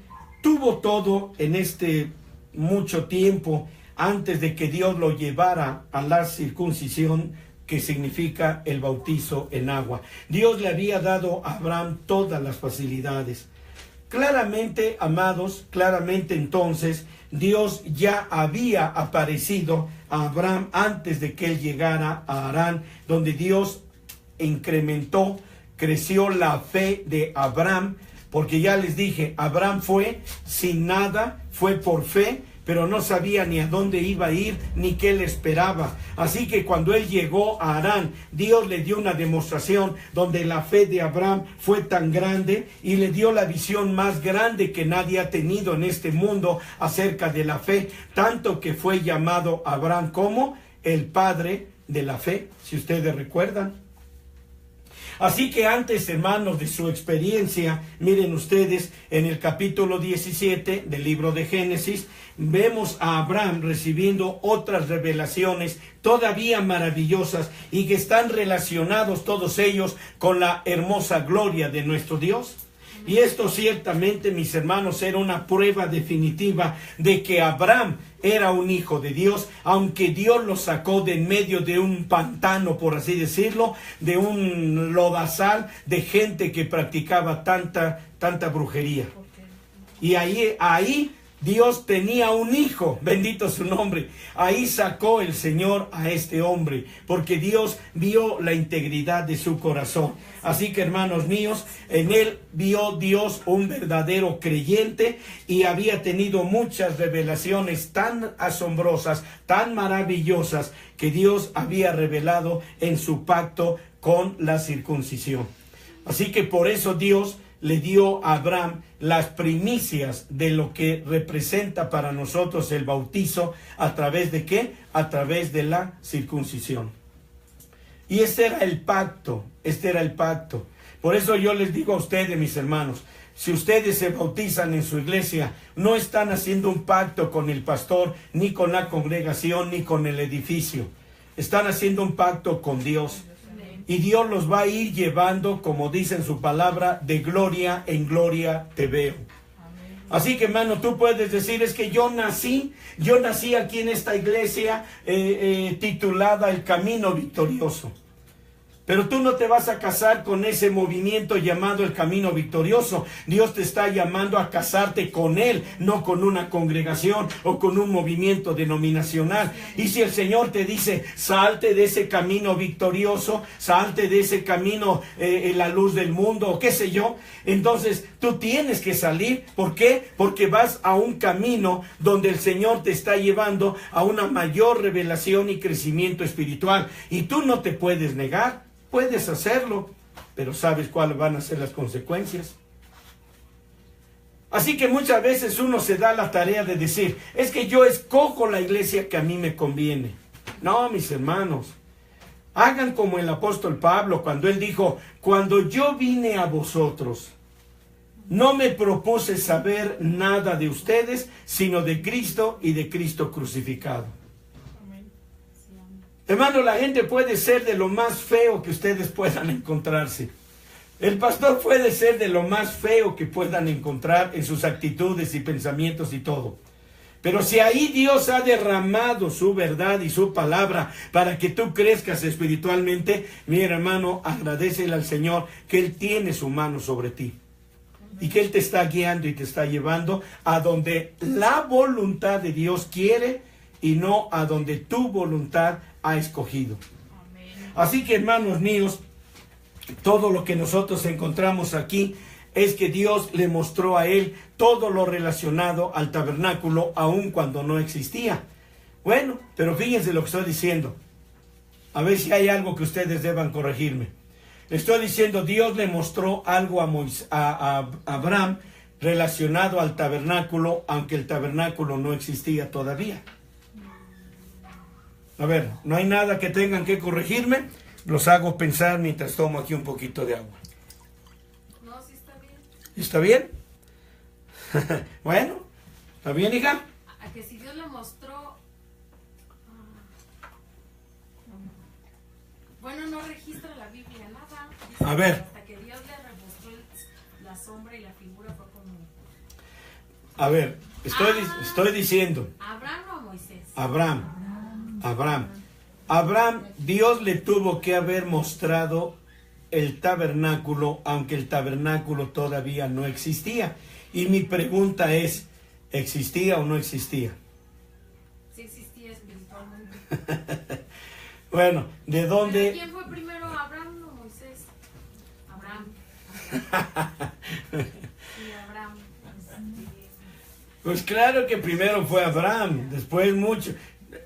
tuvo todo en este mucho tiempo antes de que Dios lo llevara a la circuncisión, que significa el bautizo en agua. Dios le había dado a Abraham todas las facilidades. Claramente, amados, claramente entonces Dios ya había aparecido a Abraham antes de que él llegara a Harán, donde Dios incrementó, creció la fe de Abraham, porque ya les dije, Abraham fue sin nada, fue por fe, pero no sabía ni a dónde iba a ir, ni qué le esperaba. Así que cuando él llegó a Harán, Dios le dio una demostración donde la fe de Abraham fue tan grande, y le dio la visión más grande que nadie ha tenido en este mundo acerca de la fe, tanto que fue llamado Abraham como el padre de la fe, si ustedes recuerdan. Así que antes, hermanos, de su experiencia, miren ustedes, en el capítulo 17 del libro de Génesis, vemos a Abraham recibiendo otras revelaciones todavía maravillosas, y que están relacionados todos ellos con la hermosa gloria de nuestro Dios. Y esto ciertamente, mis hermanos, era una prueba definitiva de que Abraham era un hijo de Dios, aunque Dios lo sacó de en medio de un pantano, por así decirlo, de un lodazal de gente que practicaba tanta brujería. Y ahí Dios tenía un hijo, bendito su nombre. Ahí sacó el Señor a este hombre, porque Dios vio la integridad de su corazón. Así que, hermanos míos, en él vio Dios un verdadero creyente, y había tenido muchas revelaciones tan asombrosas, tan maravillosas, que Dios había revelado en su pacto con la circuncisión. Así que por eso Dios le dio a Abraham las primicias de lo que representa para nosotros el bautizo. ¿A través de qué? A través de la circuncisión. Y este era el pacto, Por eso yo les digo a ustedes, mis hermanos, si ustedes se bautizan en su iglesia, no están haciendo un pacto con el pastor, ni con la congregación, ni con el edificio. Están haciendo un pacto con Dios. Y Dios los va a ir llevando, como dice en su palabra, de gloria en gloria te veo. Así que, hermano, tú puedes decir: es que yo nací aquí en esta iglesia titulada El Camino Victorioso. Pero tú no te vas a casar con ese movimiento llamado el Camino Victorioso. Dios te está llamando a casarte con Él, no con una congregación o con un movimiento denominacional. Y si el Señor te dice: salte de ese camino victorioso, salte de ese camino en la luz del mundo, o qué sé yo, entonces tú tienes que salir. ¿Por qué? Porque vas a un camino donde el Señor te está llevando a una mayor revelación y crecimiento espiritual. Y tú no te puedes negar. Puedes hacerlo, pero ¿sabes cuáles van a ser las consecuencias? Así que muchas veces uno se da la tarea de decir: es que yo escojo la iglesia que a mí me conviene. No, mis hermanos, hagan como el apóstol Pablo, cuando él dijo: cuando yo vine a vosotros, no me propuse saber nada de ustedes, sino de Cristo y de Cristo crucificado. Hermano, la gente puede ser de lo más feo que ustedes puedan encontrarse. El pastor puede ser de lo más feo que puedan encontrar en sus actitudes y pensamientos y todo. Pero si ahí Dios ha derramado su verdad y su palabra para que tú crezcas espiritualmente, mi hermano, agradécele al Señor que Él tiene su mano sobre ti. Y que Él te está guiando y te está llevando a donde la voluntad de Dios quiere y no a donde tu voluntad ha escogido. Así que, hermanos míos, todo lo que nosotros encontramos aquí es que Dios le mostró a él todo lo relacionado al tabernáculo, aun cuando no existía. Bueno, pero fíjense lo que estoy diciendo. A ver si hay algo que ustedes deban corregirme. Le estoy diciendo, Dios le mostró algo a Abraham relacionado al tabernáculo, aunque el tabernáculo no existía todavía. A ver, no hay nada que tengan que corregirme. Los hago pensar mientras tomo aquí un poquito de agua. No, sí está bien. ¿Está bien? Bueno, ¿está bien, hija? A que si Dios le mostró... Bueno, no registra la Biblia nada. Dice A ver. Hasta que Dios le mostró la sombra y la figura fue como... A ver, estoy diciendo. ¿Abraham o Moisés? Abraham, Dios le tuvo que haber mostrado el tabernáculo, aunque el tabernáculo todavía no existía. Y mi pregunta es, ¿existía o no existía? Sí existía espiritualmente. Bueno, ¿de dónde? ¿Pero quién fue primero, Abraham o Moisés? Abraham. Sí, Abraham. Pues claro que primero fue Abraham, después mucho.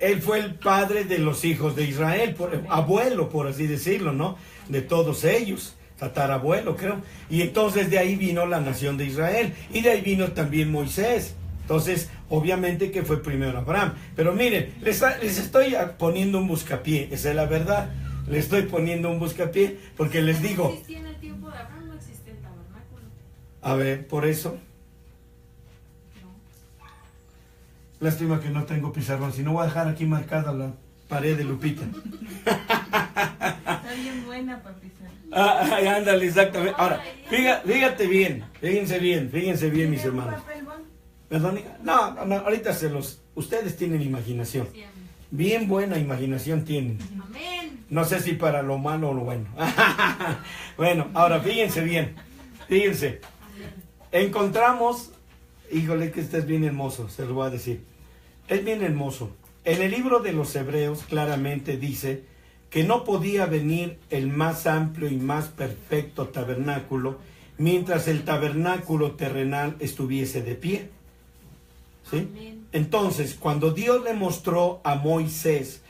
Él fue el padre de los hijos de Israel, abuelo, por así decirlo, ¿no? De todos ellos, tatarabuelo, creo. Y entonces de ahí vino la nación de Israel. Y de ahí vino también Moisés. Entonces, obviamente que fue primero Abraham. Pero miren, les estoy poniendo un buscapié, esa es la verdad. Les estoy poniendo un buscapié porque les digo... No existía en el tiempo de Abraham, no existe el tabernáculo. A ver, por eso... Lástima que no tengo pizarrón, si no voy a dejar aquí marcada la pared de Lupita. Está bien buena para pizarrón. Ándale, exactamente. Ahora, fíjate bien, fíjense bien, mis hermanos. Perdón, no, ahorita ustedes tienen imaginación. Bien buena imaginación tienen. Amén. No sé si para lo malo o lo bueno. Bueno, ahora fíjense bien, fíjense. Encontramos, híjole que este es bien hermoso, se lo voy a decir. Es bien hermoso. En el libro de los Hebreos claramente dice que no podía venir el más amplio y más perfecto tabernáculo mientras el tabernáculo terrenal estuviese de pie. ¿Sí? Amén. Entonces, cuando Dios le mostró a Moisés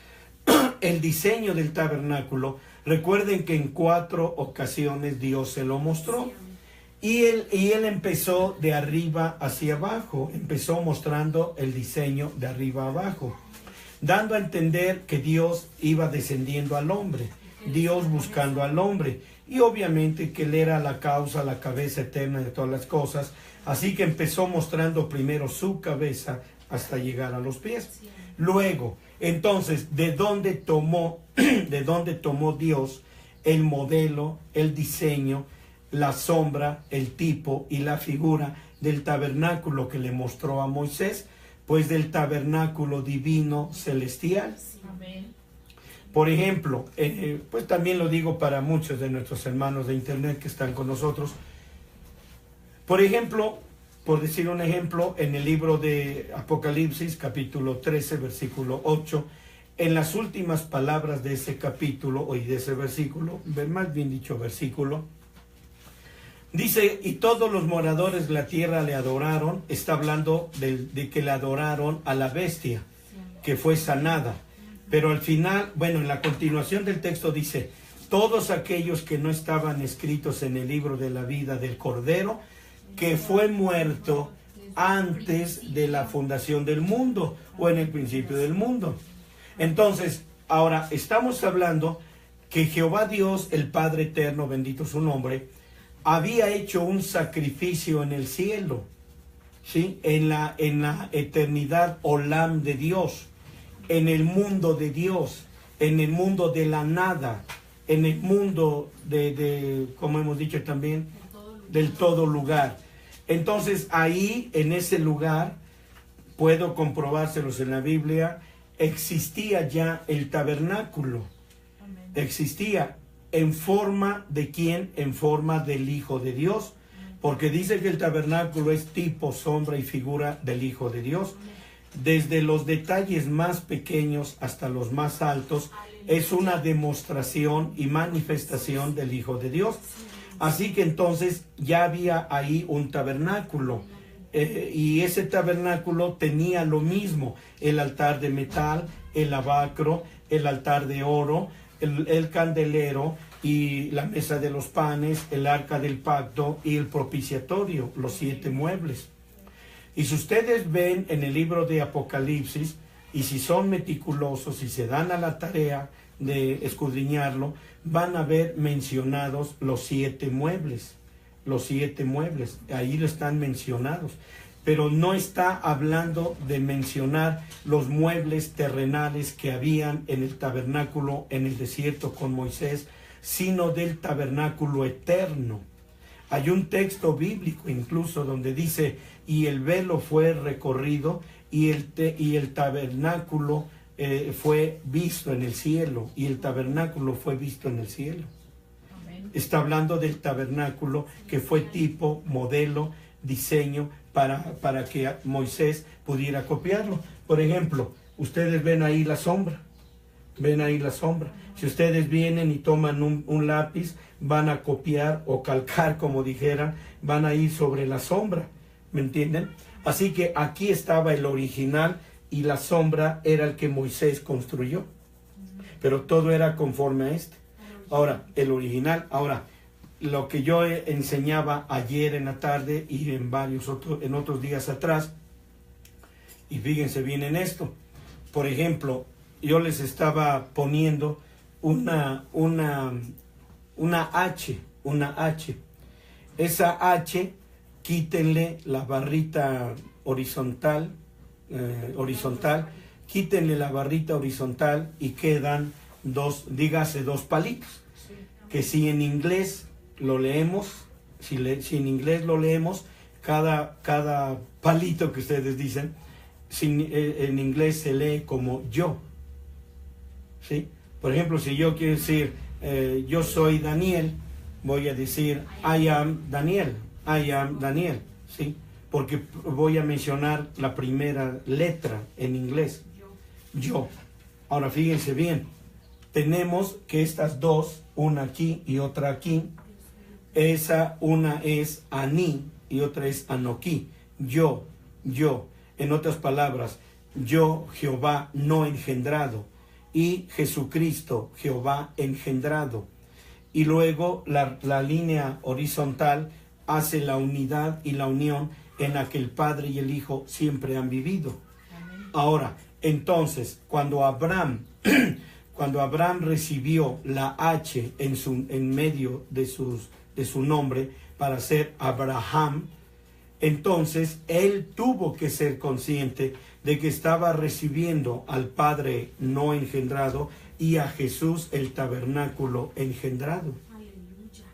el diseño del tabernáculo, recuerden que en 4 ocasiones Dios se lo mostró. Y él empezó de arriba hacia abajo, empezó mostrando el diseño de arriba a abajo, dando a entender que Dios iba descendiendo al hombre, Dios buscando al hombre, y obviamente que él era la causa, la cabeza eterna de todas las cosas, así que empezó mostrando primero su cabeza hasta llegar a los pies. Luego, entonces, ¿de dónde tomó Dios el modelo, el diseño, la sombra, el tipo y la figura del tabernáculo que le mostró a Moisés? Pues del tabernáculo divino celestial. Amén. Por ejemplo, pues también lo digo para muchos de nuestros hermanos de internet que están con nosotros. Por ejemplo, por decir un ejemplo, en el libro de Apocalipsis, capítulo 13, versículo 8, en las últimas palabras de ese capítulo, y de ese versículo, más bien dicho versículo, dice, y todos los moradores de la tierra le adoraron. Está hablando de que le adoraron a la bestia, que fue sanada. Pero al final, bueno, en la continuación del texto dice, todos aquellos que no estaban escritos en el libro de la vida del Cordero, que fue muerto antes de la fundación del mundo, o en el principio del mundo. Entonces, ahora estamos hablando que Jehová Dios, el Padre Eterno, bendito su nombre, había hecho un sacrificio en el cielo, ¿sí? En la eternidad olam de Dios, en el mundo de Dios, en el mundo de la nada, en el mundo como hemos dicho también, del todo lugar. Entonces ahí, en ese lugar, puedo comprobárselos en la Biblia, existía ya el tabernáculo. Amén. Existía. ¿En forma de quién? En forma del Hijo de Dios. Porque dice que el tabernáculo es tipo, sombra y figura del Hijo de Dios. Desde los detalles más pequeños hasta los más altos, es una demostración y manifestación del Hijo de Dios. Así que entonces ya había ahí un tabernáculo. Y ese tabernáculo tenía lo mismo: el altar de metal, el lavacro, el altar de oro, el candelero y la mesa de los panes, el arca del pacto y el propiciatorio, los 7 muebles. Y si ustedes ven en el libro de Apocalipsis, y si son meticulosos y se dan a la tarea de escudriñarlo, van a ver mencionados los 7 muebles. Los 7 muebles, ahí lo están mencionados. Pero no está hablando de mencionar los muebles terrenales que habían en el tabernáculo en el desierto con Moisés, sino del tabernáculo eterno. Hay un texto bíblico incluso donde dice: y el velo fue recorrido y el tabernáculo fue visto en el cielo, y el tabernáculo fue visto en el cielo. Amén. Está hablando del tabernáculo que fue tipo, modelo, diseño para que Moisés pudiera copiarlo. Por ejemplo, ustedes ven ahí la sombra. Ven ahí la sombra. Si ustedes vienen y toman un lápiz, van a copiar o calcar, como dijeran, van a ir sobre la sombra. ¿Me entienden? Así que aquí estaba el original y la sombra era el que Moisés construyó. Pero todo era conforme a este. Ahora, el original. Ahora, lo que yo enseñaba ayer en la tarde y en otros días atrás, y fíjense bien en esto. Por ejemplo, yo les estaba poniendo una H. Esa H, quítenle la barrita horizontal, quítenle la barrita horizontal y quedan dos palitos. Que si en inglés lo leemos, si en inglés lo leemos, cada palito que ustedes dicen, en inglés se lee como yo. ¿Sí? Por ejemplo, si yo quiero decir yo soy Daniel, voy a decir I am Daniel, ¿sí? Porque voy a mencionar la primera letra en inglés, yo. Ahora fíjense bien, tenemos que estas dos, una aquí y otra aquí, una es Ani y otra es Anoki, yo. En otras palabras, yo, Jehová, no engendrado, y Jesucristo, Jehová engendrado. Y luego la línea horizontal hace la unidad y la unión en la que el Padre y el Hijo siempre han vivido. Amén. Ahora, entonces, cuando Abraham recibió la H en medio de su nombre para ser Abraham, entonces él tuvo que ser consciente de que estaba recibiendo al Padre no engendrado y a Jesús el tabernáculo engendrado. Aleluya.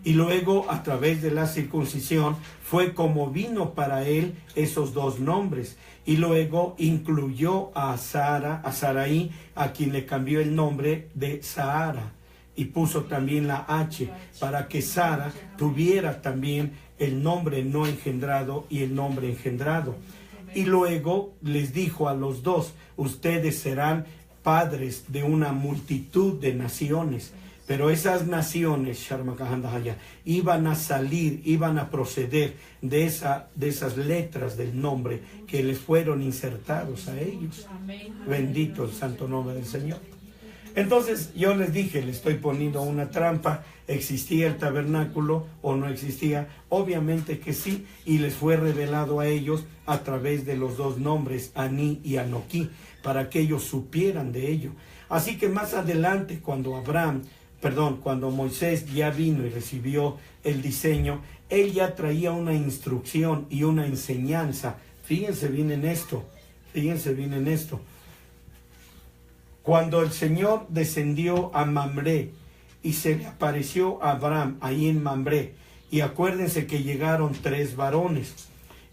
Y luego, a través de la circuncisión, fue como vino para él esos dos nombres. Y luego incluyó a Sarai, a quien le cambió el nombre de Sahara. Y puso también la H, para que Sara tuviera también el nombre no engendrado y el nombre engendrado. Y luego les dijo a los dos: ustedes serán padres de una multitud de naciones. Pero esas naciones, iban a salir, iban a proceder de esas letras del nombre que les fueron insertados a ellos. Amén. Bendito el santo nombre del Señor. Entonces yo les dije, le estoy poniendo una trampa: ¿existía el tabernáculo o no existía? Obviamente que sí, y les fue revelado a ellos a través de los dos nombres, Ani y Anoki, para que ellos supieran de ello. Así que más adelante, cuando Moisés ya vino y recibió el diseño, él ya traía una instrucción y una enseñanza. Fíjense bien en esto. Cuando el Señor descendió a Mamre y se le apareció a Abraham ahí en Mamre, y acuérdense que llegaron 3 varones,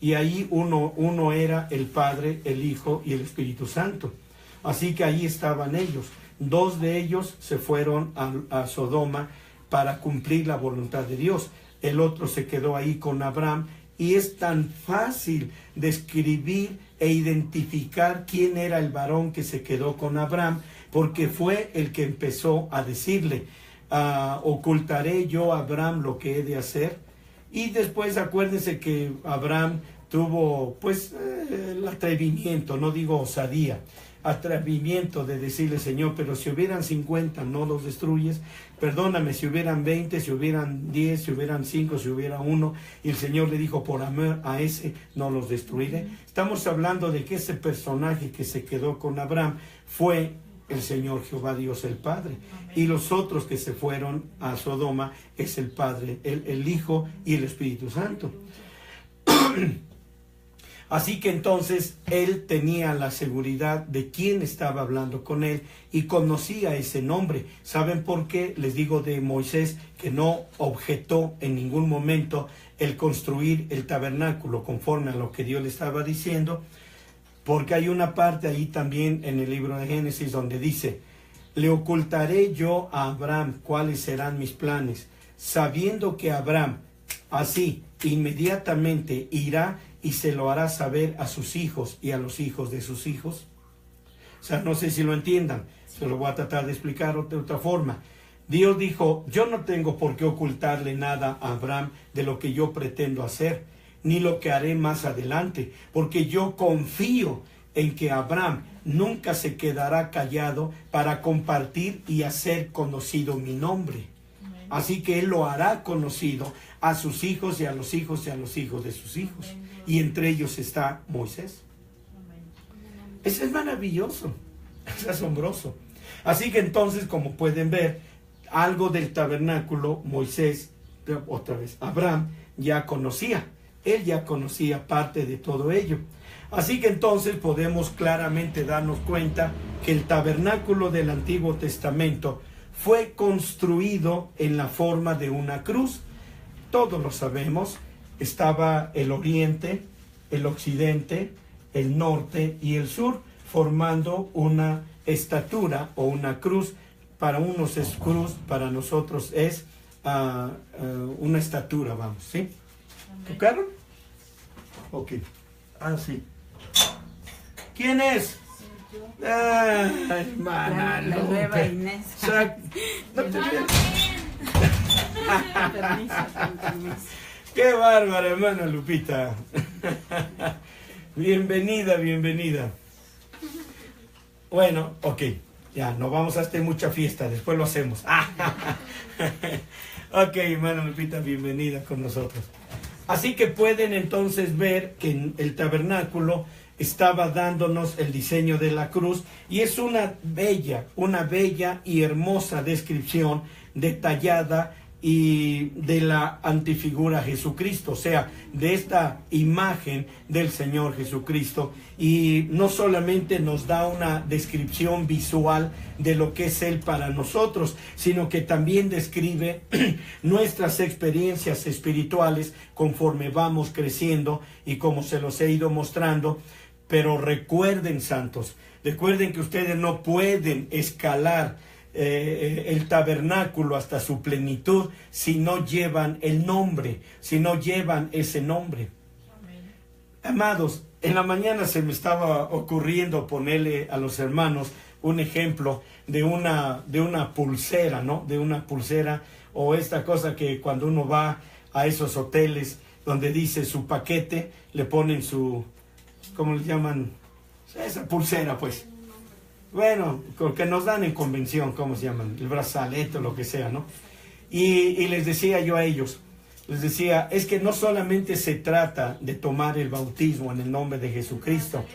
y ahí uno era el Padre, el Hijo y el Espíritu Santo. Así que ahí estaban ellos. 2 de ellos se fueron a Sodoma para cumplir la voluntad de Dios. El otro se quedó ahí con Abraham, y es tan fácil describir e identificar quién era el varón que se quedó con Abraham, porque fue el que empezó a decirle, ocultaré yo a Abraham lo que he de hacer. Y después acuérdense que Abraham tuvo pues el atrevimiento, no digo osadía, atrevimiento de decirle, Señor, pero si hubieran 50 no los destruyes, perdóname si hubieran 20, si hubieran 10, si hubieran 5, si hubiera 1, y el Señor le dijo, por amor a ese no los destruiré. Estamos hablando de que ese personaje que se quedó con Abraham fue el Señor Jehová Dios el Padre. Amén. Y los otros que se fueron a Sodoma es el Padre, el Hijo y el Espíritu Santo. Así que entonces él tenía la seguridad de quién estaba hablando con él y conocía ese nombre. ¿Saben por qué? Les digo de Moisés que no objetó en ningún momento el construir el tabernáculo conforme a lo que Dios le estaba diciendo, porque hay una parte ahí también en el libro de Génesis donde dice, le ocultaré yo a Abraham cuáles serán mis planes, sabiendo que Abraham así inmediatamente irá y se lo hará saber a sus hijos y a los hijos de sus hijos. O sea, no sé si lo entiendan, se lo voy a tratar de explicar de otra forma. Dios dijo, yo no tengo por qué ocultarle nada a Abraham de lo que yo pretendo hacer, ni lo que haré más adelante, porque yo confío en que Abraham nunca se quedará callado para compartir y hacer conocido mi nombre. Amén. Así que él lo hará conocido a sus hijos y a los hijos y a los hijos de sus hijos. Amén. Y entre ellos está Moisés. Amén. Eso es maravilloso, es asombroso. Así que entonces, como pueden ver, algo del tabernáculo Moisés, otra vez, Abraham ya conocía. Él ya conocía parte de todo ello. Así que entonces podemos claramente darnos cuenta que el tabernáculo del Antiguo Testamento fue construido en la forma de una cruz. Todos lo sabemos. Estaba el oriente, el occidente, el norte y el sur, formando una estatura o una cruz. Para unos es cruz, para nosotros es una estatura, vamos, ¿sí? ¿Tocaron? Ok. Ah, sí. ¿Quién es? Hermana la nueva Inés. No te Permiso. Qué bárbara, hermana Lupita. Bienvenida, bienvenida. Bueno, ok. Ya, no vamos a hacer mucha fiesta, después lo hacemos. Ok, hermana Lupita, bienvenida con nosotros. Así que pueden entonces ver que el tabernáculo estaba dándonos el diseño de la cruz y es una bella y hermosa descripción detallada y de la antifigura Jesucristo, o sea, de esta imagen del Señor Jesucristo, y no solamente nos da una descripción visual de lo que es Él para nosotros, sino que también describe nuestras experiencias espirituales conforme vamos creciendo y como se los he ido mostrando. Pero recuerden, santos, recuerden que ustedes no pueden escalar el tabernáculo hasta su plenitud si no llevan el nombre, si no llevan ese nombre. Amén. Amados, en la mañana se me estaba ocurriendo ponerle a los hermanos un ejemplo de una pulsera, ¿no? De una pulsera o esta cosa que cuando uno va a esos hoteles donde dice su paquete, le ponen su, ¿cómo le llaman? Esa pulsera, pues. Bueno, que nos dan en convención, ¿cómo se llaman? El brazalete o lo que sea, ¿no? Y les decía yo a ellos, les decía, es que no solamente se trata de tomar el bautismo en el nombre de Jesucristo.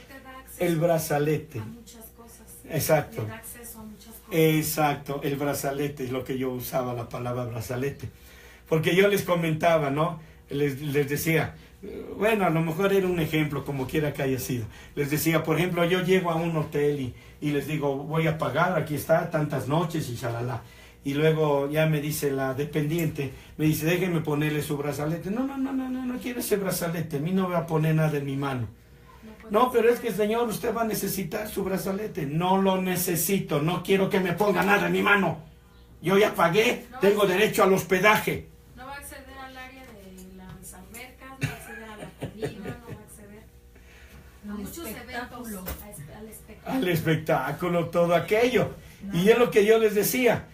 El brazalete. A muchas cosas. Exacto. Le da acceso a muchas cosas. Exacto, el brazalete es lo que yo usaba, la palabra brazalete. Porque yo les comentaba, ¿no? Les decía, bueno, a lo mejor era un ejemplo, como quiera que haya sido. Les decía, por ejemplo, yo llego a un hotel y les digo, voy a pagar, aquí está, tantas noches y shalala. Y luego ya me dice la dependiente, me dice, déjeme ponerle su brazalete. No quiero ese brazalete, a mí no me va a poner nada en mi mano. No, pero es que señor, usted va a necesitar su brazalete. No lo necesito, no quiero que me ponga nada en mi mano. Yo ya pagué, tengo derecho al hospedaje. No va a acceder al área de las albercas, no va a acceder a la comida, no va a acceder a muchos eventos, al espectáculo. Al espectáculo, todo aquello. Y es lo que yo les decía.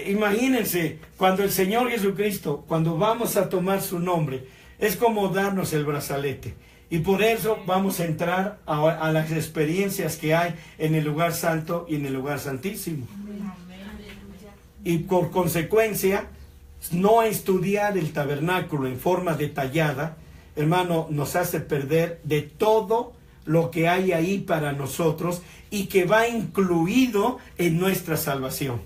Imagínense, cuando el Señor Jesucristo, cuando vamos a tomar su nombre, es como darnos el brazalete. Y por eso vamos a entrar a las experiencias que hay en el lugar santo y en el lugar santísimo. Y por consecuencia, no estudiar el tabernáculo en forma detallada, hermano, nos hace perder de todo lo que hay ahí para nosotros y que va incluido en nuestra salvación.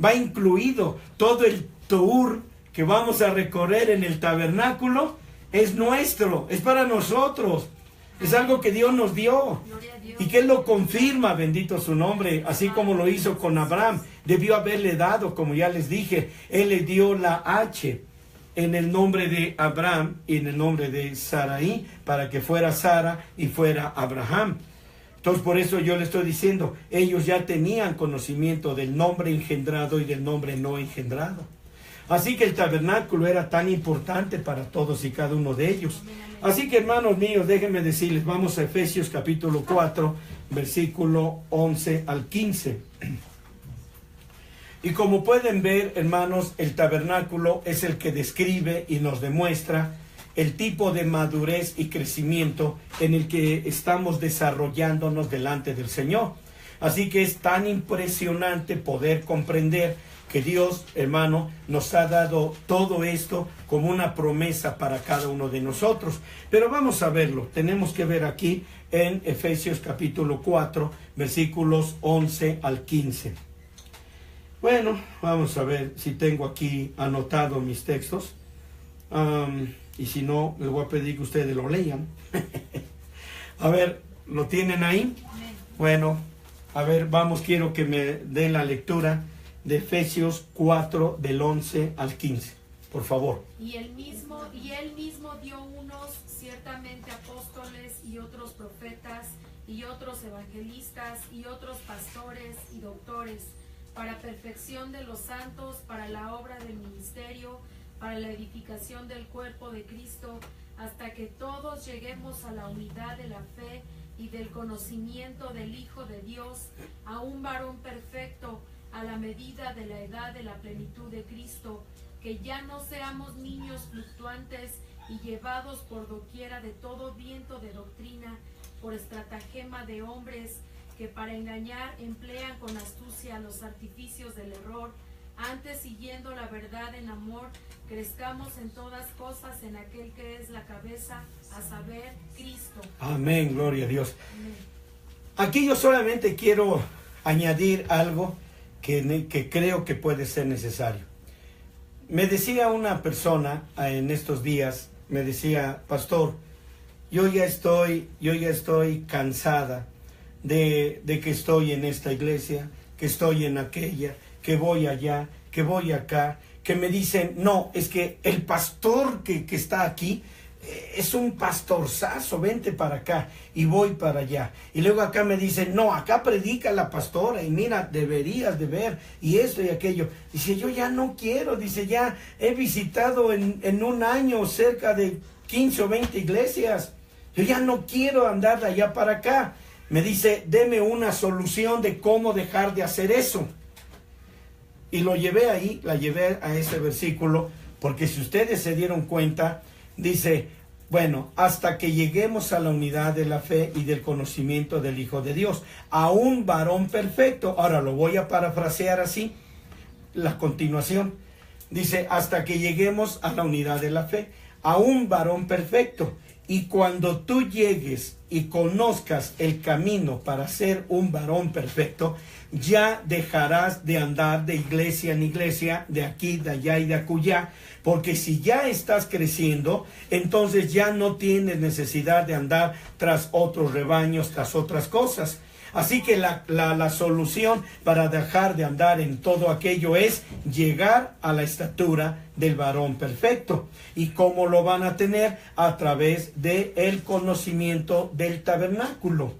Va incluido todo el tour que vamos a recorrer en el tabernáculo. Es nuestro, es para nosotros, es algo que Dios nos dio y que Él lo confirma, bendito su nombre, así como lo hizo con Abraham. Debió haberle dado, como ya les dije, Él le dio la H en el nombre de Abraham y en el nombre de Sarai, para que fuera Sara y fuera Abraham. Entonces por eso yo le estoy diciendo, ellos ya tenían conocimiento del nombre engendrado y del nombre no engendrado. Así que el tabernáculo era tan importante para todos y cada uno de ellos. Así que, hermanos míos, déjenme decirles, vamos a Efesios capítulo 4, versículo 11 al 15. Y como pueden ver, hermanos, el tabernáculo es el que describe y nos demuestra el tipo de madurez y crecimiento en el que estamos desarrollándonos delante del Señor. Así que es tan impresionante poder comprender que Dios, hermano, nos ha dado todo esto como una promesa para cada uno de nosotros. Pero vamos a verlo. Tenemos que ver aquí en Efesios capítulo 4, versículos 11 al 15. Bueno, vamos a ver si tengo aquí anotado mis textos. Y si no, les voy a pedir que ustedes lo lean. A ver, ¿lo tienen ahí? Bueno, a ver, vamos, quiero que me den la lectura de Efesios 4, del 11 al 15, por favor. Y él mismo dio unos ciertamente apóstoles y otros profetas y otros evangelistas y otros pastores y doctores, para perfección de los santos, para la obra del ministerio, para la edificación del cuerpo de Cristo, hasta que todos lleguemos a la unidad de la fe y del conocimiento del Hijo de Dios, a un varón perfecto, a la medida de la edad de la plenitud de Cristo, que ya no seamos niños fluctuantes y llevados por doquiera de todo viento de doctrina, por estratagema de hombres que para engañar emplean con astucia los artificios del error. Antes, siguiendo la verdad en amor, crezcamos en todas cosas en aquel que es la cabeza, a saber, Cristo. Amén, gloria a Dios. Amén. Aquí yo solamente quiero añadir algo que creo que puede ser necesario. Me decía una persona en estos días, me decía, pastor, yo ya estoy cansada de que estoy en esta iglesia, que estoy en aquella, que voy allá, que voy acá, que me dicen, no, es que el pastor que está aquí es un pastorzazo, vente para acá, y voy para allá. Y luego acá me dicen, no, acá predica la pastora, y mira, deberías de ver, y esto y aquello. Dice, yo ya no quiero, dice, ya he visitado en un año cerca de 15 o 20 iglesias, yo ya no quiero andar de allá para acá. Me dice, deme una solución de cómo dejar de hacer eso. Y lo llevé ahí, la llevé a ese versículo, porque si ustedes se dieron cuenta, dice, bueno, hasta que lleguemos a la unidad de la fe y del conocimiento del Hijo de Dios, a un varón perfecto. Ahora lo voy a parafrasear así, la continuación. Dice, hasta que lleguemos a la unidad de la fe, a un varón perfecto. Y cuando tú llegues y conozcas el camino para ser un varón perfecto, ya dejarás de andar de iglesia en iglesia, de aquí, de allá y de acullá, porque si ya estás creciendo, entonces ya no tienes necesidad de andar tras otros rebaños, tras otras cosas. Así que la solución para dejar de andar en todo aquello es llegar a la estatura del varón perfecto. ¿Y cómo lo van a tener? A través del conocimiento del tabernáculo.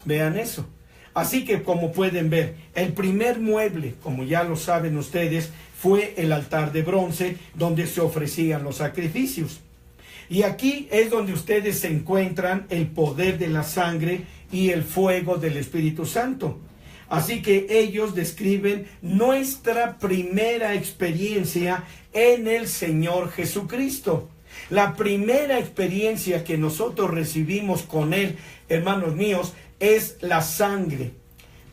Vean eso. Así que como pueden ver, el primer mueble, como ya lo saben ustedes, fue el altar de bronce donde se ofrecían los sacrificios. Y aquí es donde ustedes se encuentran el poder de la sangre y el fuego del Espíritu Santo. Así que ellos describen nuestra primera experiencia en el Señor Jesucristo. La primera experiencia que nosotros recibimos con Él, hermanos míos, es la sangre.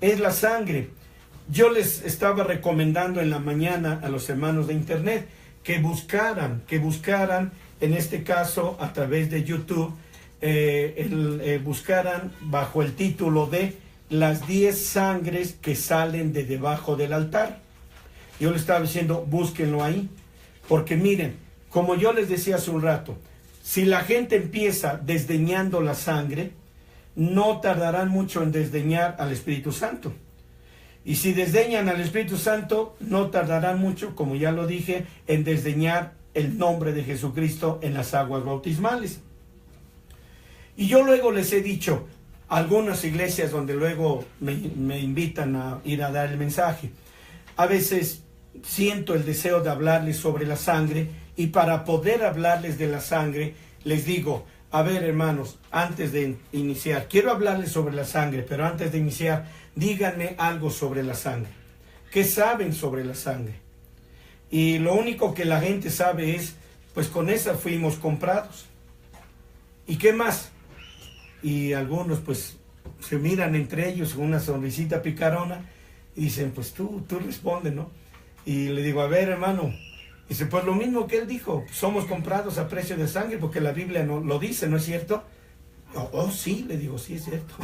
Es la sangre. Yo les estaba recomendando en la mañana a los hermanos de internet que buscaran, en este caso a través de YouTube, buscaran bajo el título de las 10 sangres que salen de debajo del altar. Yo les estaba diciendo, búsquenlo ahí, porque miren, como yo les decía hace un rato, si la gente empieza desdeñando la sangre, no tardarán mucho en desdeñar al Espíritu Santo. Y si desdeñan al Espíritu Santo, no tardarán mucho, como ya lo dije, en desdeñar el nombre de Jesucristo en las aguas bautismales. Y yo luego les he dicho, algunas iglesias donde luego me invitan a ir a dar el mensaje, a veces siento el deseo de hablarles sobre la sangre, y para poder hablarles de la sangre, les digo, a ver hermanos, antes de iniciar, quiero hablarles sobre la sangre, pero antes de iniciar, díganme algo sobre la sangre. ¿Qué saben sobre la sangre? Y lo único que la gente sabe es, pues con esa fuimos comprados. ¿Y qué más? Y algunos pues se miran entre ellos con una sonrisita picarona y dicen, pues tú responde, ¿no? Y le digo, a ver hermano, dice, pues lo mismo que él dijo, somos comprados a precio de sangre porque la Biblia no, lo dice, ¿no es cierto? Oh, sí, le digo, sí es cierto.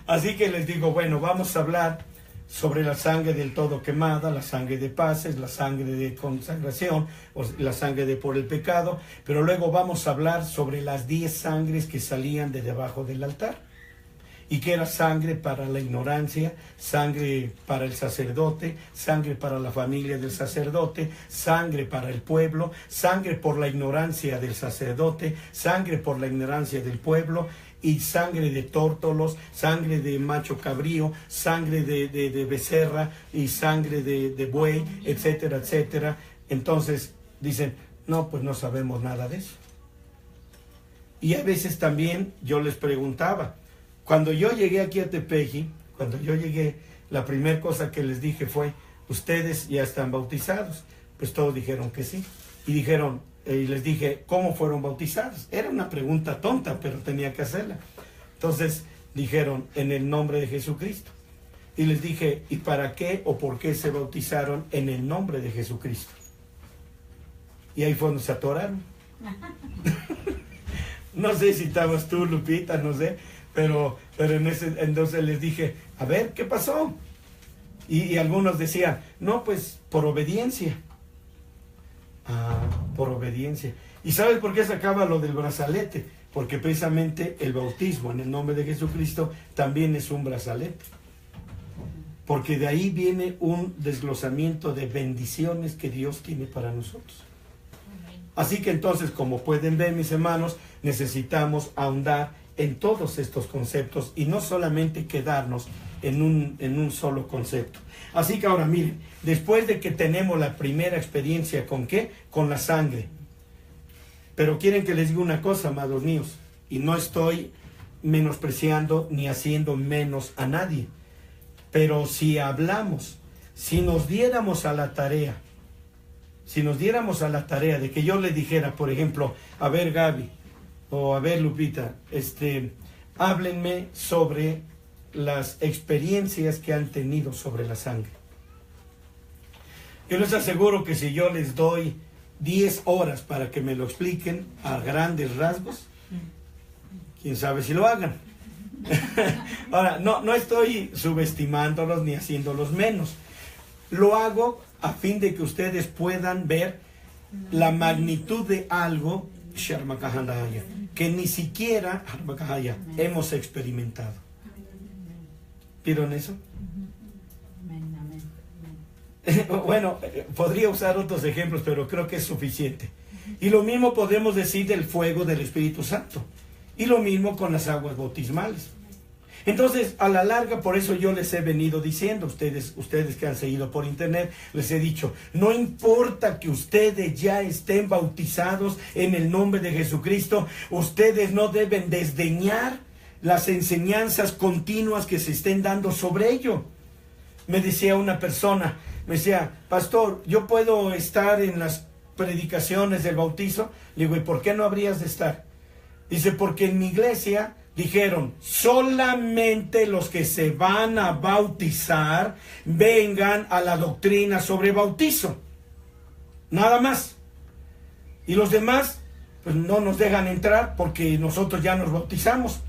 Así que les digo, bueno, vamos a hablar sobre la sangre del todo quemada, la sangre de paces, la sangre de consagración, o la sangre de por el pecado, pero luego vamos a hablar sobre las 10 sangres que salían de debajo del altar. Y que era sangre para la ignorancia, sangre para el sacerdote, sangre para la familia del sacerdote, sangre para el pueblo, sangre por la ignorancia del sacerdote, sangre por la ignorancia del pueblo, y sangre de tórtolos, sangre de macho cabrío, sangre de becerra y sangre de buey, etcétera, etcétera. Entonces dicen, no, pues no sabemos nada de eso. Y a veces también yo les preguntaba, cuando yo llegué aquí a Tepeji, la primera cosa que les dije fue, ¿ustedes ya están bautizados? Pues todos dijeron que sí. Y dijeron, y les dije, ¿cómo fueron bautizados? Era una pregunta tonta, pero tenía que hacerla. Entonces dijeron, en el nombre de Jesucristo. Y les dije, ¿y para qué o por qué se bautizaron en el nombre de Jesucristo? Y ahí fue donde se atoraron. No sé si estabas tú, Lupita, no sé. Pero entonces les dije, a ver, ¿qué pasó? Y algunos decían, no, pues por obediencia. Por obediencia. ¿Y sabes por qué se acaba lo del brazalete? Porque precisamente el bautismo en el nombre de Jesucristo también es un brazalete. Porque de ahí viene un desglosamiento de bendiciones que Dios tiene para nosotros. Así que entonces, como pueden ver, mis hermanos, necesitamos ahondar en todos estos conceptos y no solamente quedarnos en un solo concepto. Así que ahora miren, después de que tenemos la primera experiencia, ¿con qué? Con la sangre. Pero quieren que les diga una cosa, amados míos, y no estoy menospreciando ni haciendo menos a nadie, pero si hablamos, si nos diéramos a la tarea de que yo le dijera, por ejemplo, a ver Gaby, o a ver Lupita, háblenme sobre las experiencias que han tenido sobre la sangre. Yo les aseguro que si yo les doy 10 horas para que me lo expliquen a grandes rasgos, quién sabe si lo hagan. Ahora, no estoy subestimándolos ni haciéndolos menos. Lo hago a fin de que ustedes puedan ver la magnitud de algo que ni siquiera hemos experimentado. ¿Vieron eso? Amén, amén, amén. Bueno, podría usar otros ejemplos, pero creo que es suficiente. Y lo mismo podemos decir del fuego del Espíritu Santo. Y lo mismo con las aguas bautismales. Entonces, a la larga, por eso yo les he venido diciendo, ustedes que han seguido por internet, les he dicho, no importa que ustedes ya estén bautizados en el nombre de Jesucristo, ustedes no deben desdeñar las enseñanzas continuas que se estén dando sobre ello. Me decía una persona, me decía, pastor, ¿yo puedo estar en las predicaciones del bautizo? Le digo, ¿y por qué no habrías de estar? Dice, porque en mi iglesia dijeron, solamente los que se van a bautizar vengan a la doctrina sobre bautizo. Nada más. Y los demás, pues no nos dejan entrar porque nosotros ya nos bautizamos.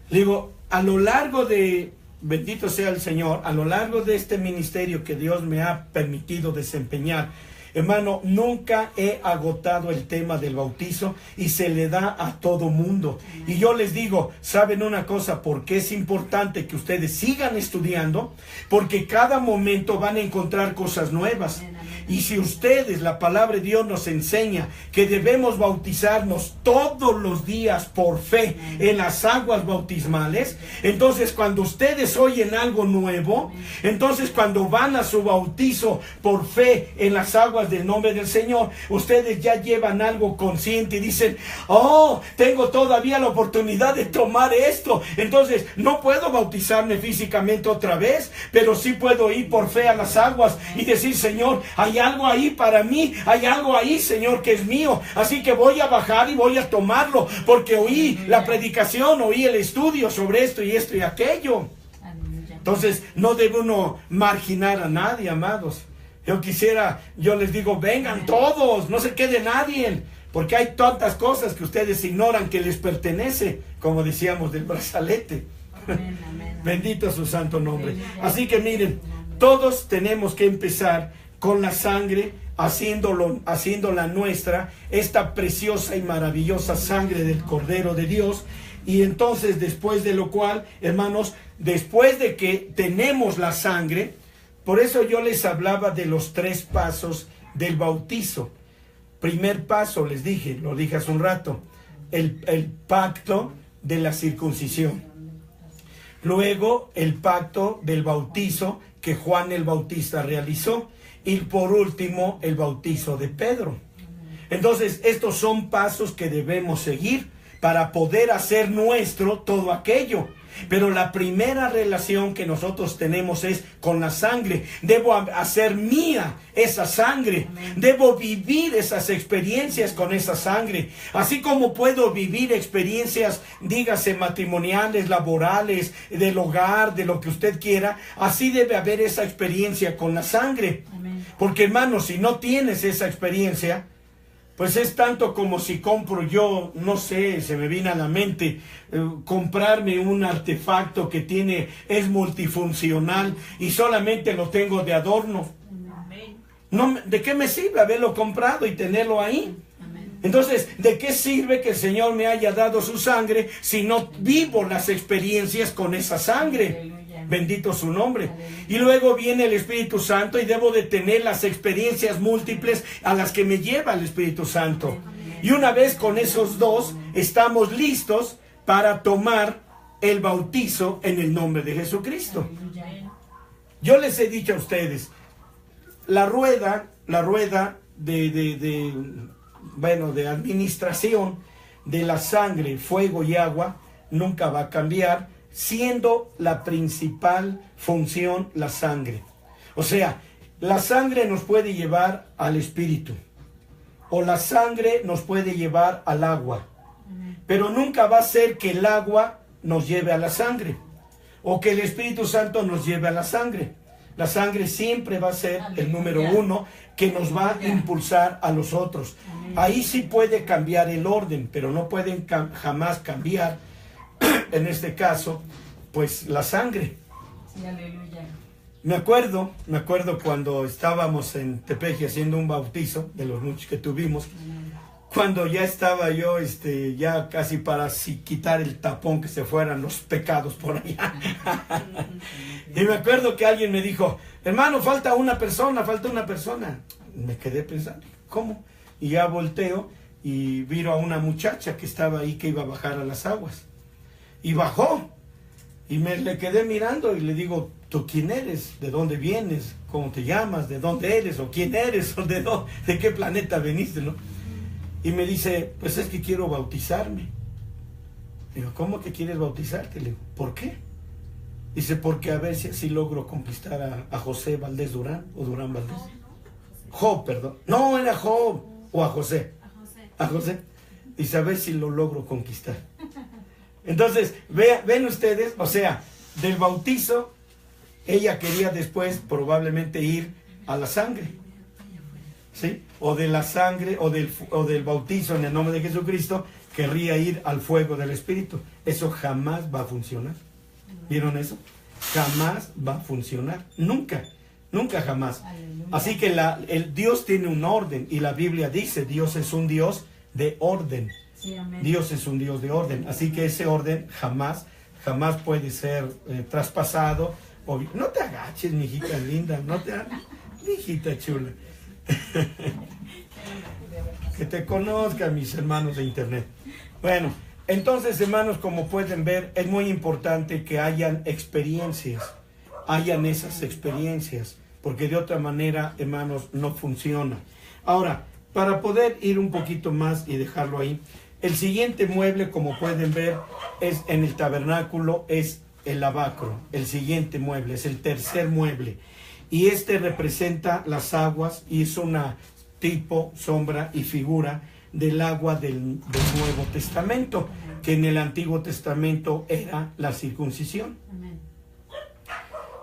Le digo, a lo largo de, bendito sea el Señor, a lo largo de este ministerio que Dios me ha permitido desempeñar, hermano, nunca he agotado el tema del bautizo y se le da a todo mundo. Y yo les digo, ¿saben una cosa? Porque es importante que ustedes sigan estudiando, porque cada momento van a encontrar cosas nuevas. Y si ustedes, la palabra de Dios nos enseña que debemos bautizarnos todos los días por fe en las aguas bautismales, entonces cuando ustedes oyen algo nuevo, entonces cuando van a su bautizo por fe en las aguas del nombre del Señor, ustedes ya llevan algo consciente y dicen, oh, tengo todavía la oportunidad de tomar esto, entonces no puedo bautizarme físicamente otra vez, pero sí puedo ir por fe a las aguas y decir, Señor, hay algo ahí para mí, hay algo ahí, Señor, que es mío, así que voy a bajar y voy a tomarlo, porque oí la predicación, oí el estudio sobre esto y aquello. Entonces no debe uno marginar a nadie, amados. Yo les digo, vengan todos, no se quede nadie, porque hay tantas cosas que ustedes ignoran que les pertenece, como decíamos del brazalete. Amén, amén. Bendito su santo nombre. Así que miren, todos tenemos que empezar con la sangre, haciéndola nuestra, esta preciosa y maravillosa sangre del Cordero de Dios. Y entonces, después de lo cual, hermanos, después de que tenemos la sangre, por eso yo les hablaba de los 3 pasos del bautizo. Primer paso, les dije, lo dije hace un rato, el pacto de la circuncisión. Luego, el pacto del bautizo que Juan el Bautista realizó. Y por último, el bautizo de Pedro. Entonces, estos son pasos que debemos seguir para poder hacer nuestro todo aquello. Pero la primera relación que nosotros tenemos es con la sangre. Debo hacer mía esa sangre. Debo vivir esas experiencias con esa sangre. Así como puedo vivir experiencias, dígase matrimoniales, laborales, del hogar, de lo que usted quiera, así debe haber esa experiencia con la sangre. Porque, hermano, si no tienes esa experiencia, pues es tanto como si compro yo, no sé, se me viene a la mente, comprarme un artefacto que es multifuncional y solamente lo tengo de adorno. No, ¿de qué me sirve haberlo comprado y tenerlo ahí? Entonces, ¿de qué sirve que el Señor me haya dado su sangre si no vivo las experiencias con esa sangre? Bendito su nombre. Y luego viene el Espíritu Santo y debo de tener las experiencias múltiples a las que me lleva el Espíritu Santo. Y una vez con esos 2, estamos listos para tomar el bautizo en el nombre de Jesucristo. Yo les he dicho a ustedes, la rueda de administración de la sangre, fuego y agua nunca va a cambiar, siendo la principal función la sangre. O sea, la sangre nos puede llevar al Espíritu, o la sangre nos puede llevar al agua, pero nunca va a ser que el agua nos lleve a la sangre, o que el Espíritu Santo nos lleve a la sangre. La sangre siempre va a ser el número 1 que nos va a impulsar a los otros. Ahí sí puede cambiar el orden, pero no pueden jamás cambiar, en este caso, pues la sangre. Sí, aleluya. Me acuerdo cuando estábamos en Tepeji haciendo un bautizo, de los muchos que tuvimos, cuando ya estaba yo, ya casi para quitar el tapón, que se fueran los pecados por allá. Y me acuerdo que alguien me dijo, hermano, falta una persona. Me quedé pensando, ¿cómo? Y ya volteo y viro a una muchacha que estaba ahí, que iba a bajar a las aguas. Y bajó. Y le quedé mirando y le digo, ¿tú quién eres? ¿De dónde vienes? ¿Cómo te llamas? ¿De dónde eres? ¿O quién eres? ¿O de qué planeta veniste? ¿No? Y me dice, pues es que quiero bautizarme. Digo, ¿cómo que quieres bautizarte? Le digo, ¿por qué? Dice, porque a ver si así logro conquistar a José Valdés Durán, o Durán Valdés. Job, perdón. No, era Job, o a José. A José. Dice, a ver si lo logro conquistar. Entonces, ven ustedes, o sea, del bautizo, ella quería después probablemente ir a la sangre, ¿sí? O de la sangre, o del bautizo en el nombre de Jesucristo, querría ir al fuego del Espíritu. Eso jamás va a funcionar. ¿Vieron eso? Jamás va a funcionar. Nunca, nunca jamás. Así que Dios tiene un orden, y la Biblia dice, Dios es un Dios de orden. Sí, amén. Dios es un Dios de orden, así que ese orden jamás puede ser traspasado. No te agaches, mi hijita linda, mi hijita chula. Que te conozcan mis hermanos de internet. Bueno, entonces, hermanos, como pueden ver, es muy importante que hayan esas experiencias, porque de otra manera, hermanos, no funciona. Ahora, para poder ir un poquito más y dejarlo ahí, el siguiente mueble, como pueden ver, es en el tabernáculo, es el lavacro. El siguiente mueble, es el tercer mueble. Y representa las aguas, y es una tipo, sombra y figura del agua del Nuevo Testamento, que en el Antiguo Testamento era la circuncisión. Amén.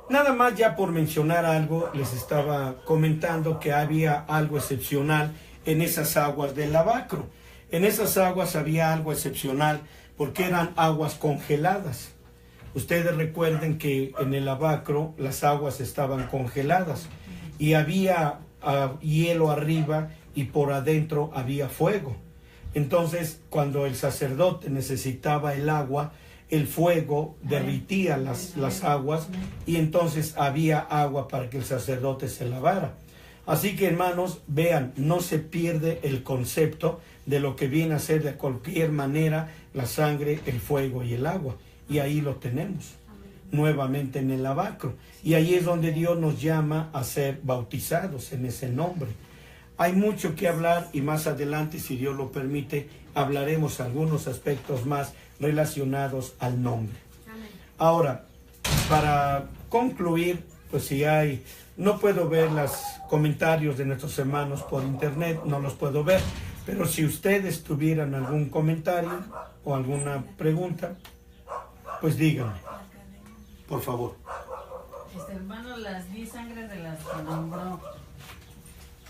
Nada más, ya por mencionar algo, les estaba comentando que había algo excepcional en esas aguas del lavacro. En esas aguas había algo excepcional porque eran aguas congeladas. Ustedes recuerden que en el lavacro las aguas estaban congeladas y había hielo arriba y por adentro había fuego. Entonces, cuando el sacerdote necesitaba el agua, el fuego derritía las aguas, y entonces había agua para que el sacerdote se lavara. Así que, hermanos, vean, no se pierde el concepto de lo que viene a ser de cualquier manera la sangre, el fuego y el agua. Y ahí lo tenemos nuevamente en el lavacro. Y ahí es donde Dios nos llama a ser bautizados en ese nombre. Hay mucho que hablar, y más adelante, si Dios lo permite, hablaremos algunos aspectos más relacionados al nombre. Ahora, para concluir, pues no puedo ver los comentarios de nuestros hermanos por internet, no los puedo ver, pero si ustedes tuvieran algún comentario o alguna pregunta, pues díganme, por favor. Hermano, las 10 sangres de las que nombró,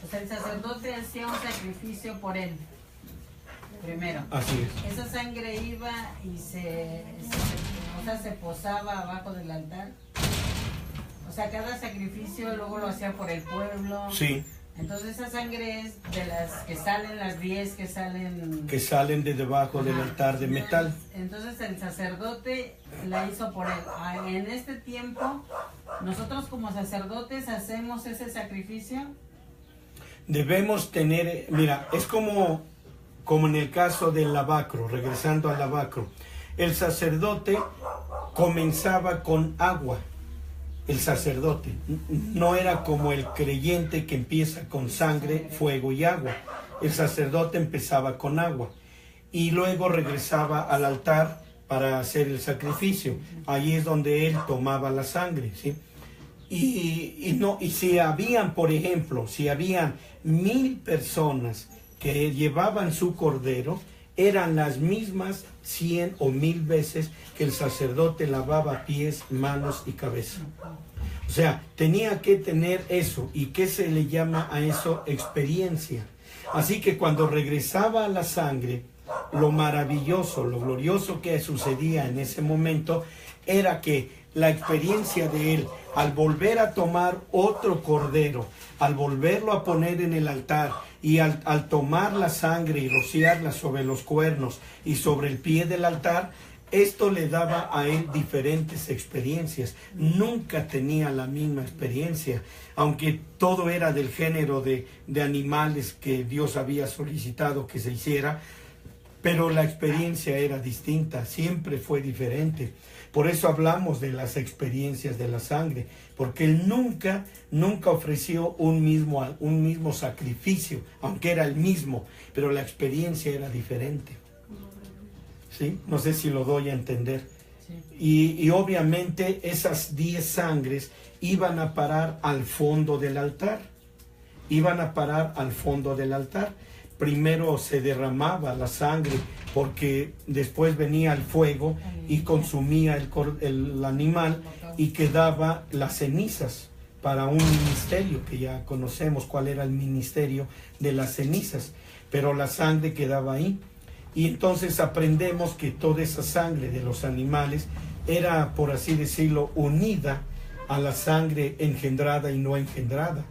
o sea, el sacerdote hacía un sacrificio por él, primero. Así es. Esa sangre iba y se posaba abajo del altar. O sea, cada sacrificio luego lo hacía por el pueblo. Sí. Entonces esa sangre es de las que salen, las 10 que salen... Que salen de debajo del altar de metal. Entonces el sacerdote la hizo por él. En este tiempo, nosotros como sacerdotes hacemos ese sacrificio. Debemos tener, mira, es como en el caso del lavacro, regresando al lavacro. El sacerdote comenzaba con agua. El sacerdote no era como el creyente que empieza con sangre, fuego y agua. El sacerdote empezaba con agua y luego regresaba al altar para hacer el sacrificio. Ahí es donde él tomaba la sangre, ¿sí? Y si habían, por ejemplo, si habían 1000 personas que llevaban su cordero, eran las mismas 100 o 1000 veces que el sacerdote lavaba pies, manos y cabeza. O sea, tenía que tener eso. ¿Y qué se le llama a eso? Experiencia. Así que cuando regresaba a la sangre, lo maravilloso, lo glorioso que sucedía en ese momento era que la experiencia de él al volver a tomar otro cordero, al volverlo a poner en el altar y al tomar la sangre y rociarla sobre los cuernos y sobre el pie del altar, esto le daba a él diferentes experiencias. Nunca tenía la misma experiencia, aunque todo era del género de animales que Dios había solicitado que se hiciera, pero la experiencia era distinta, siempre fue diferente. Por eso hablamos de las experiencias de la sangre, porque él nunca ofreció un mismo sacrificio, aunque era el mismo, pero la experiencia era diferente. ¿Sí? No sé si lo doy a entender. Sí. Y obviamente esas 10 sangres iban a parar al fondo del altar. Iban a parar al fondo del altar. Primero se derramaba la sangre porque después venía el fuego y consumía el animal y quedaba las cenizas para un ministerio que ya conocemos cuál era el ministerio de las cenizas, pero la sangre quedaba ahí. Y entonces aprendemos que toda esa sangre de los animales era, por así decirlo, unida a la sangre engendrada y no engendrada.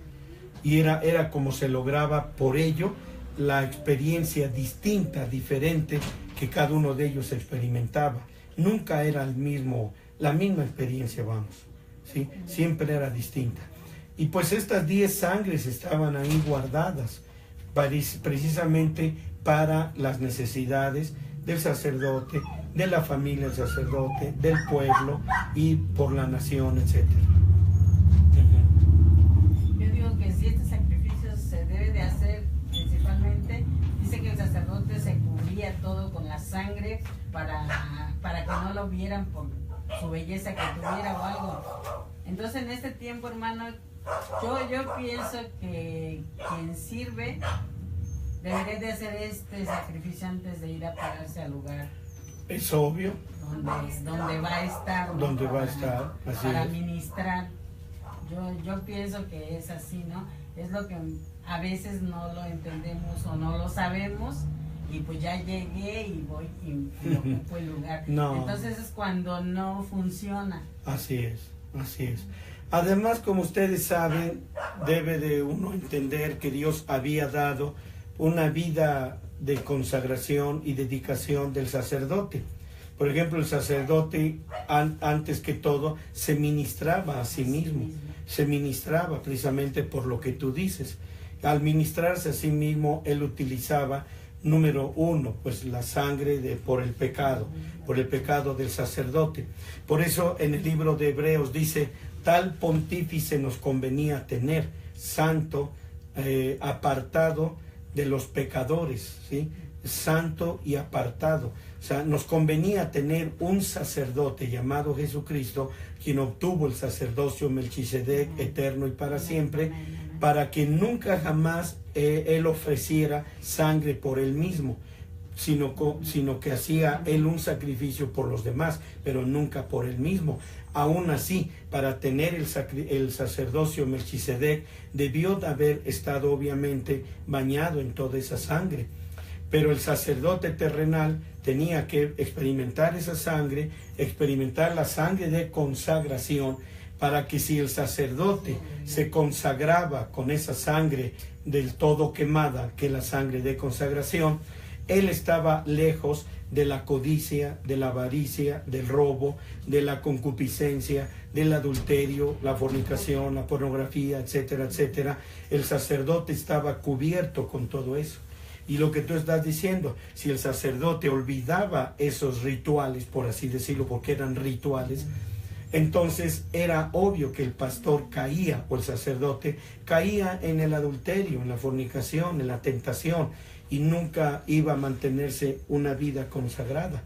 Y era como se lograba por ello la experiencia distinta, diferente que cada uno de ellos experimentaba. Nunca era la misma experiencia, vamos, ¿sí? Siempre era distinta. Y pues estas 10 sangres estaban ahí guardadas, precisamente para las necesidades del sacerdote, de la familia del sacerdote, del pueblo y por la nación, etc. Yo digo que si este sacrificio se debe de hacer principalmente, dice que el sacerdote se cubría todo con la sangre para que no lo vieran por su belleza que tuviera o algo. Entonces en este tiempo, hermano, yo pienso que quien sirve debería de hacer este sacrificio antes de ir a pararse al lugar. Es obvio. Donde va a estar. Donde va a estar, así para es. ministrar. Yo pienso que es así, ¿no? Es lo que a veces no lo entendemos o no lo sabemos y pues ya llegué y voy y ocupo el lugar. No. Entonces es cuando no funciona. Así es, así es. Además, como ustedes saben, debe de uno entender que Dios había dado una vida de consagración y dedicación del sacerdote. Por ejemplo, el sacerdote antes que todo se ministraba a sí mismo, se ministraba precisamente por lo que tú dices. Al ministrarse a sí mismo, él utilizaba, número 1, pues la sangre por el pecado del sacerdote. Por eso en el libro de Hebreos dice, tal pontífice nos convenía tener, santo, apartado de los pecadores, ¿sí? Santo y apartado. O sea, nos convenía tener un sacerdote llamado Jesucristo, quien obtuvo el sacerdocio Melquisedec eterno y para siempre, para que nunca jamás él ofreciera sangre por él mismo, sino que hacía él un sacrificio por los demás, pero nunca por él mismo. Aún así, para tener el sacerdocio Melquisedec, debió de haber estado obviamente bañado en toda esa sangre. Pero el sacerdote terrenal tenía que experimentar esa sangre, experimentar la sangre de consagración, para que si el sacerdote se consagraba con esa sangre del todo quemada, que es la sangre de consagración, él estaba lejos de la codicia, de la avaricia, del robo, de la concupiscencia, del adulterio, la fornicación, la pornografía, etcétera, etcétera. El sacerdote estaba cubierto con todo eso. Y lo que tú estás diciendo, si el sacerdote olvidaba esos rituales, por así decirlo, porque eran rituales, entonces era obvio que el pastor caía, o el sacerdote caía en el adulterio, en la fornicación, en la tentación, y nunca iba a mantenerse una vida consagrada.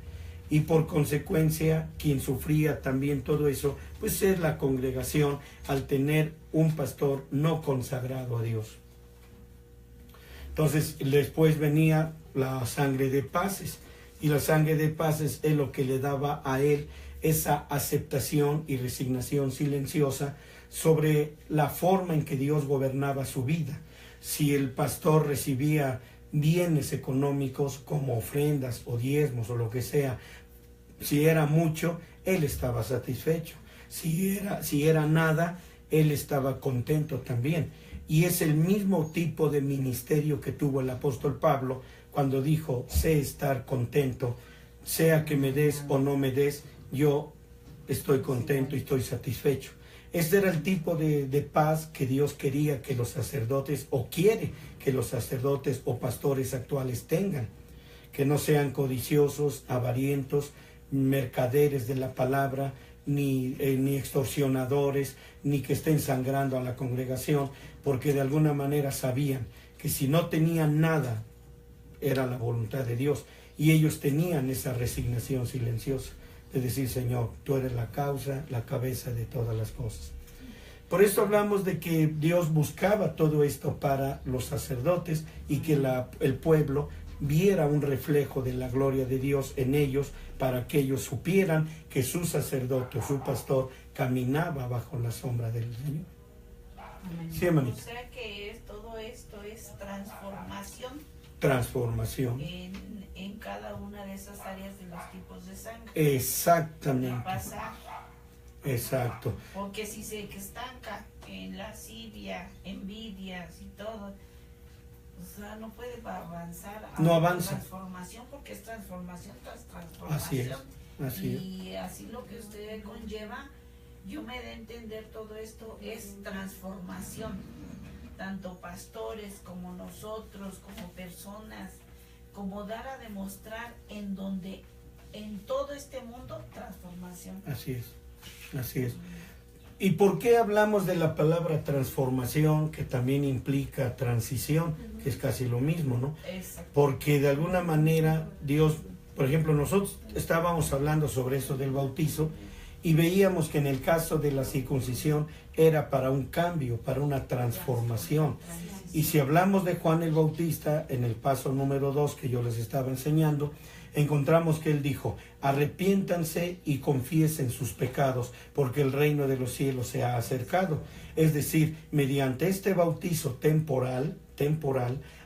Y por consecuencia, quien sufría también todo eso, pues es la congregación al tener un pastor no consagrado a Dios. Entonces, después venía la sangre de paces, y la sangre de paces es lo que le daba a él esa aceptación y resignación silenciosa sobre la forma en que Dios gobernaba su vida. Si el pastor recibía bienes económicos como ofrendas o diezmos o lo que sea, si era mucho, él estaba satisfecho. si era nada, él estaba contento también. Y es el mismo tipo de ministerio que tuvo el apóstol Pablo cuando dijo, sé estar contento, sea que me des o no me des, yo estoy contento y estoy satisfecho. Este era el tipo de paz que Dios quería que los sacerdotes, o quiere que los sacerdotes o pastores actuales tengan, que no sean codiciosos, avarientos, mercaderes de la palabra, ni extorsionadores, ni que estén sangrando a la congregación, porque de alguna manera sabían que si no tenían nada, era la voluntad de Dios, y ellos tenían esa resignación silenciosa de decir, Señor, tú eres la causa, la cabeza de todas las cosas. Por esto hablamos de que Dios buscaba todo esto para los sacerdotes y que el pueblo viera un reflejo de la gloria de Dios en ellos, para que ellos supieran que su sacerdote, su pastor, caminaba bajo la sombra del Señor. Sí, hermanita. O sea que todo esto es transformación. Transformación. En cada una de esas áreas de los tipos de sangre. Exactamente. Pasar. Exacto. Porque si se estanca en lascivia, envidias y todo, o sea, no puede avanzar a No avanza. Transformación, porque es transformación tras transformación. Así es. Y así lo que usted conlleva, yo me da a entender todo esto es transformación. Tanto pastores como nosotros, como personas, como dar a demostrar en todo este mundo, transformación. Así es. Así es. ¿Y por qué hablamos de la palabra transformación, que también implica transición, que es casi lo mismo, ¿no? Exacto. Porque de alguna manera Dios, por ejemplo, nosotros estábamos hablando sobre eso del bautizo y veíamos que en el caso de la circuncisión era para un cambio, para una transformación. Y si hablamos de Juan el Bautista, en el paso número 2 que yo les estaba enseñando, encontramos que él dijo, arrepiéntanse y confiesen sus pecados, porque el reino de los cielos se ha acercado. Es decir, mediante este bautizo temporal,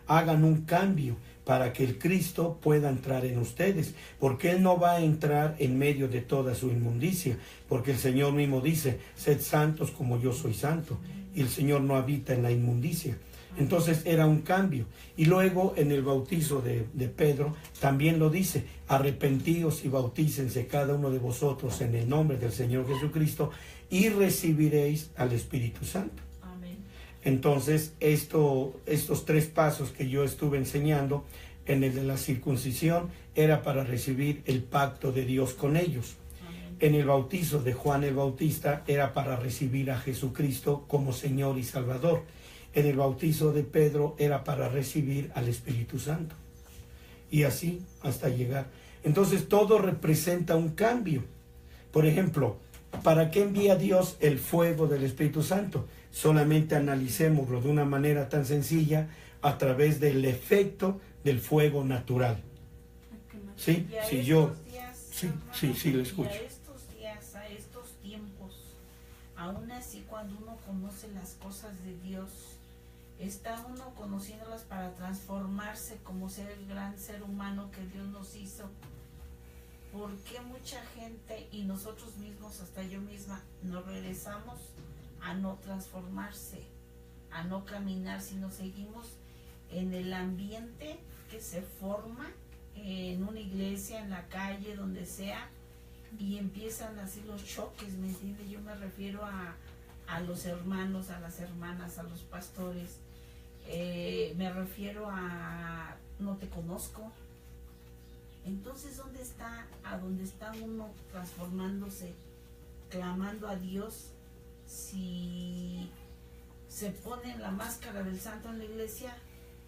hagan un cambio para que el Cristo pueda entrar en ustedes, porque Él no va a entrar en medio de toda su inmundicia, porque el Señor mismo dice, sed santos como yo soy santo, y el Señor no habita en la inmundicia. Entonces era un cambio. Y luego en el bautizo de Pedro también lo dice, arrepentíos y bautícense cada uno de vosotros en el nombre del Señor Jesucristo y recibiréis al Espíritu Santo. Amén. Entonces estos 3 pasos que yo estuve enseñando, en el de la circuncisión era para recibir el pacto de Dios con ellos. Amén. En el bautizo de Juan el Bautista era para recibir a Jesucristo como Señor y Salvador. En el bautizo de Pedro era para recibir al Espíritu Santo. Y así hasta llegar. Entonces todo representa un cambio. Por ejemplo, ¿para qué envía Dios el fuego del Espíritu Santo? Solamente analicémoslo de una manera tan sencilla a través del efecto del fuego natural. ¿Sí? Y a Si estos yo... días, Sí, hermano, sí, sí, lo y escucho. a estos días, a estos tiempos, aún así cuando uno conoce las cosas de Dios, está uno conociéndolas para transformarse como ser el gran ser humano que Dios nos hizo. ¿Por qué mucha gente y nosotros mismos, hasta yo misma, nos regresamos a no transformarse, a no caminar, sino seguimos en el ambiente que se forma en una iglesia, en la calle, donde sea, y empiezan así los choques, ¿me entiendes? Yo me refiero a los hermanos, a las hermanas, a los pastores, me refiero a no te conozco. Entonces, ¿dónde está? A dónde está uno transformándose, clamando a Dios, si se pone la máscara del santo en la iglesia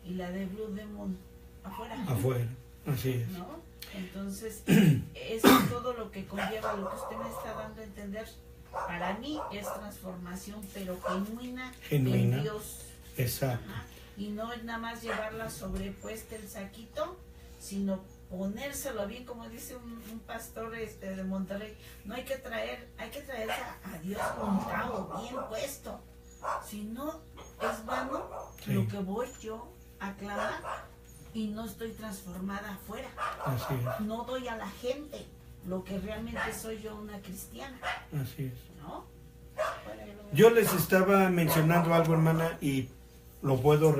y la de Blue Demon afuera. Afuera, así es. ¿No? Entonces, eso es todo lo que conlleva, lo que usted me está dando a entender. Para mí es transformación, pero genuina en Dios. Exacto. Ajá. Y no es nada más llevarla sobrepuesta el saquito, sino ponérselo bien, como dice un pastor de Monterrey. No hay que traer a Dios montado, bien puesto. Si no, es vano lo que voy yo a clamar y no estoy transformada afuera. Así es. No doy a la gente lo que realmente soy yo, una cristiana, Así es. ¿no? Yo les estaba mencionando algo, hermana, y lo puedo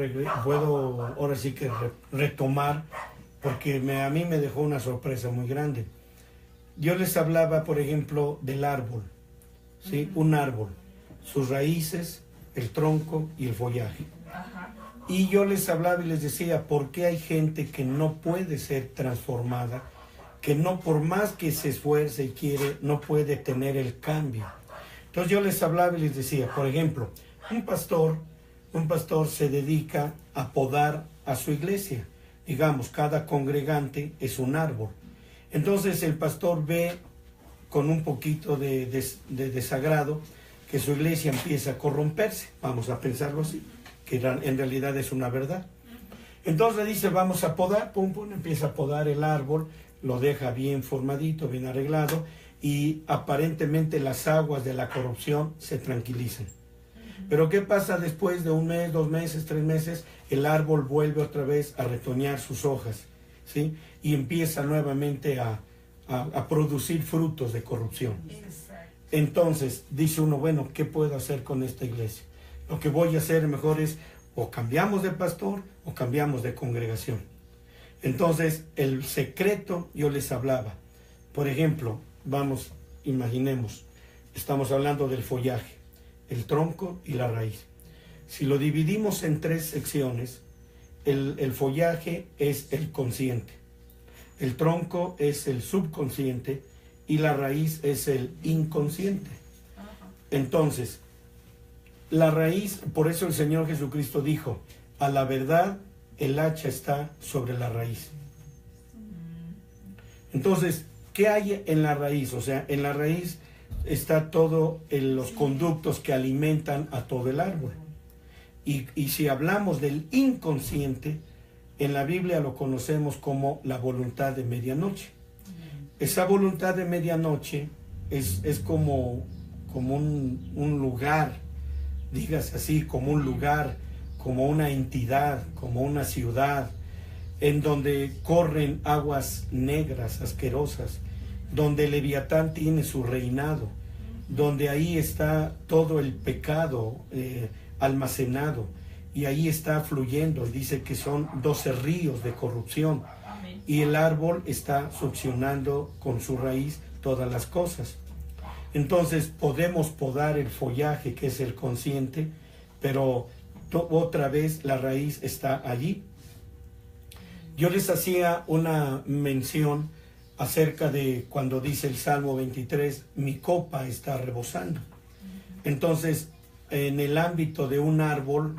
ahora sí que retomar, porque a mí me dejó una sorpresa muy grande. Yo les hablaba, por ejemplo, del árbol, ¿sí? Un árbol, sus raíces, el tronco y el follaje. Ajá. Y yo les hablaba y les decía, ¿por qué hay gente que no puede ser transformada? Que no, por más que se esfuerce y quiere, no puede tener el cambio. Entonces yo les hablaba y les decía, por ejemplo, un pastor se dedica a podar a su iglesia. Digamos, cada congregante es un árbol. Entonces el pastor ve con un poquito de desagrado que su iglesia empieza a corromperse. Vamos a pensarlo así, que en realidad es una verdad. Entonces dice, vamos a podar, pum, pum, empieza a podar el árbol, lo deja bien formadito, bien arreglado, y aparentemente las aguas de la corrupción se tranquilizan. Pero ¿qué pasa después de un mes, 2 meses, 3 meses? El árbol vuelve otra vez a retoñar sus hojas, ¿sí? Y empieza nuevamente a producir frutos de corrupción. Entonces dice uno, bueno, ¿qué puedo hacer con esta iglesia? Lo que voy a hacer mejor es o cambiamos de pastor o cambiamos de congregación. Entonces el secreto, yo les hablaba, por ejemplo, vamos, imaginemos, estamos hablando del follaje, el tronco y la raíz. Si lo dividimos en 3 secciones, el follaje es el consciente, el tronco es el subconsciente y la raíz es el inconsciente. Entonces, la raíz, por eso el Señor Jesucristo dijo, a la verdad el hacha está sobre la raíz. Entonces, ¿qué hay en la raíz? O sea, en la raíz está todo los conductos que alimentan a todo el árbol. Y si hablamos del inconsciente, en la Biblia lo conocemos como la voluntad de medianoche. Esa voluntad de medianoche es como un lugar, dígase así, como un lugar, como una entidad, como una ciudad, en donde corren aguas negras, asquerosas, donde Leviatán tiene su reinado, donde ahí está todo el pecado almacenado, y ahí está fluyendo. Dice que son 12 ríos de corrupción, y el árbol está succionando con su raíz todas las cosas. Entonces podemos podar el follaje, que es el consciente, pero otra vez la raíz está allí. Yo les hacía una mención acerca de cuando dice el Salmo 23, mi copa está rebosando. Entonces, en el ámbito de un árbol,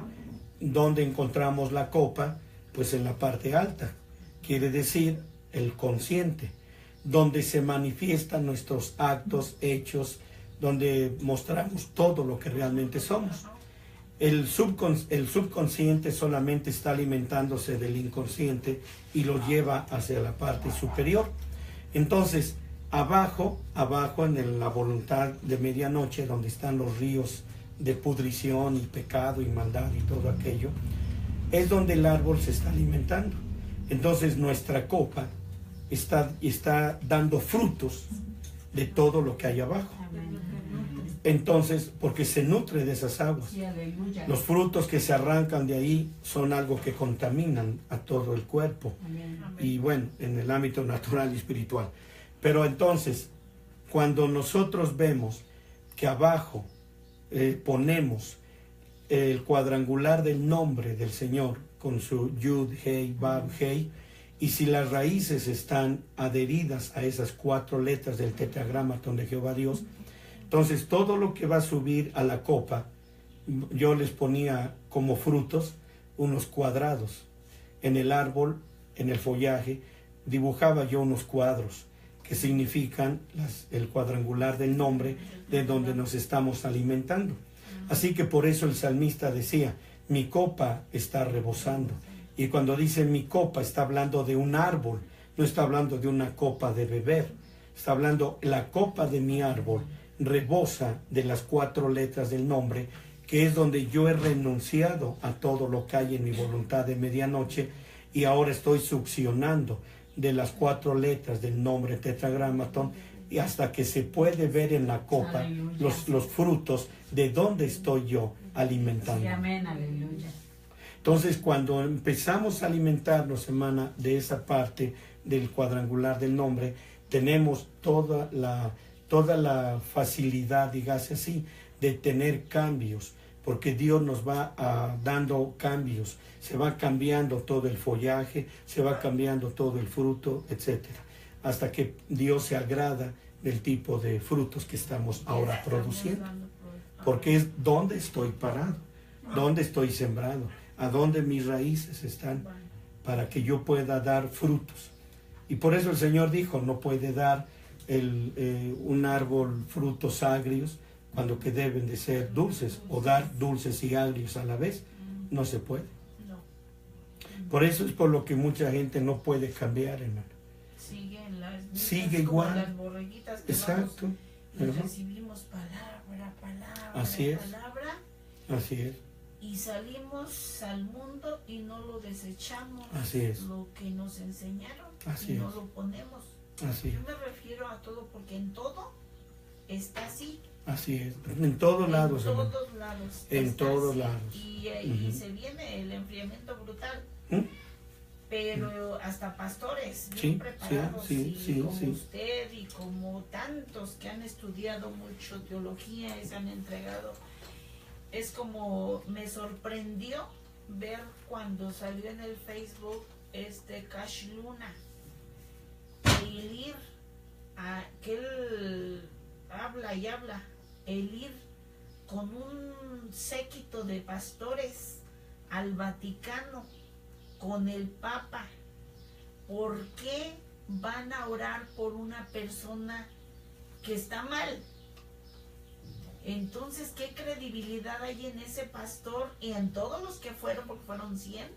donde encontramos la copa, pues en la parte alta, quiere decir el consciente, donde se manifiestan nuestros actos, hechos, donde mostramos todo lo que realmente somos. El subconsciente solamente está alimentándose del inconsciente y lo lleva hacia la parte superior. Entonces, abajo en la voluntad de medianoche, donde están los ríos de pudrición y pecado y maldad y todo aquello, es donde el árbol se está alimentando. Entonces nuestra copa está dando frutos de todo lo que hay abajo. Entonces, porque se nutre de esas aguas. Los frutos que se arrancan de ahí son algo que contaminan a todo el cuerpo. Y bueno, en el ámbito natural y espiritual. Pero entonces, cuando nosotros vemos que abajo ponemos el cuadrangular del nombre del Señor con su Yud, Hei, Bab, Hei, y si las raíces están adheridas a esas 4 letras del tetragramatón de Jehová Dios, entonces todo lo que va a subir a la copa, yo les ponía como frutos unos cuadrados. En el árbol, en el follaje, dibujaba yo unos cuadros que significan el cuadrangular del nombre de donde nos estamos alimentando. Así que por eso el salmista decía, mi copa está rebosando. Y cuando dice mi copa, está hablando de un árbol, no está hablando de una copa de beber. Está hablando, la copa de mi árbol rebosa de las 4 letras del nombre, que es donde yo he renunciado a todo lo que hay en mi voluntad de medianoche, y ahora estoy succionando de las 4 letras del nombre tetragramatón, y hasta que se puede ver en la copa los frutos de dónde estoy yo alimentando. Sí, amén, aleluya. Entonces, cuando empezamos a alimentarnos, hermana, de esa parte del cuadrangular del nombre, tenemos toda la facilidad, dígase así, de tener cambios, porque Dios nos va dando cambios, se va cambiando todo el follaje, se va cambiando todo el fruto, etcétera, hasta que Dios se agrada del tipo de frutos que estamos ahora produciendo, porque es donde estoy parado, donde estoy sembrado, a dónde mis raíces están, para que yo pueda dar frutos. Y por eso el Señor dijo, no puede dar un árbol frutos agrios cuando que deben de ser dulces, o dar dulces y agrios a la vez. No se puede. Por eso es por lo que mucha gente no puede cambiar, hermano. Sigue igual. Las borreguitas que exacto. Vamos y recibimos palabra, así es. palabra. Así es. Y salimos al mundo y no lo desechamos. Así es. Lo que nos enseñaron. Así y no es. lo ponemos. Así es. Yo me refiero a todo porque en todo está así. Así es. En todos lados. En todos lados. En todos así. lados. Y se viene el enfriamiento brutal. Pero hasta pastores bien preparados, como usted y como tantos que han estudiado mucho teología y se han entregado, es como me sorprendió ver cuando salió en el Facebook Cash Luna, el ir a que él habla y habla, el ir con un séquito de pastores al Vaticano con el Papa. ¿Por qué van a orar por una persona que está mal? Entonces, ¿qué credibilidad hay en ese pastor y en todos los que fueron, porque fueron 100?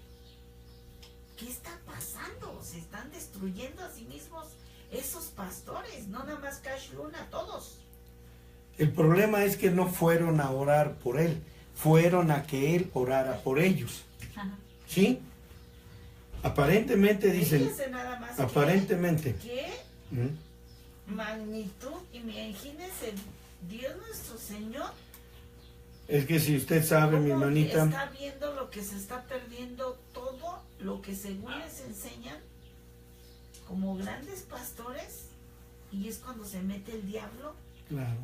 ¿Qué está pasando? Se están destruyendo a sí mismos esos pastores, no nada más Cash Luna, todos. El problema es que no fueron a orar por él, fueron a que él orara por ellos. ¿Sí? Aparentemente dicen, nada más aparentemente. ¿Qué magnitud? Imagínense, Dios nuestro Señor. Es que si usted sabe, mi hermanita, está viendo lo que se está perdiendo, todo lo que según les enseñan como grandes pastores, y es cuando se mete el diablo claro,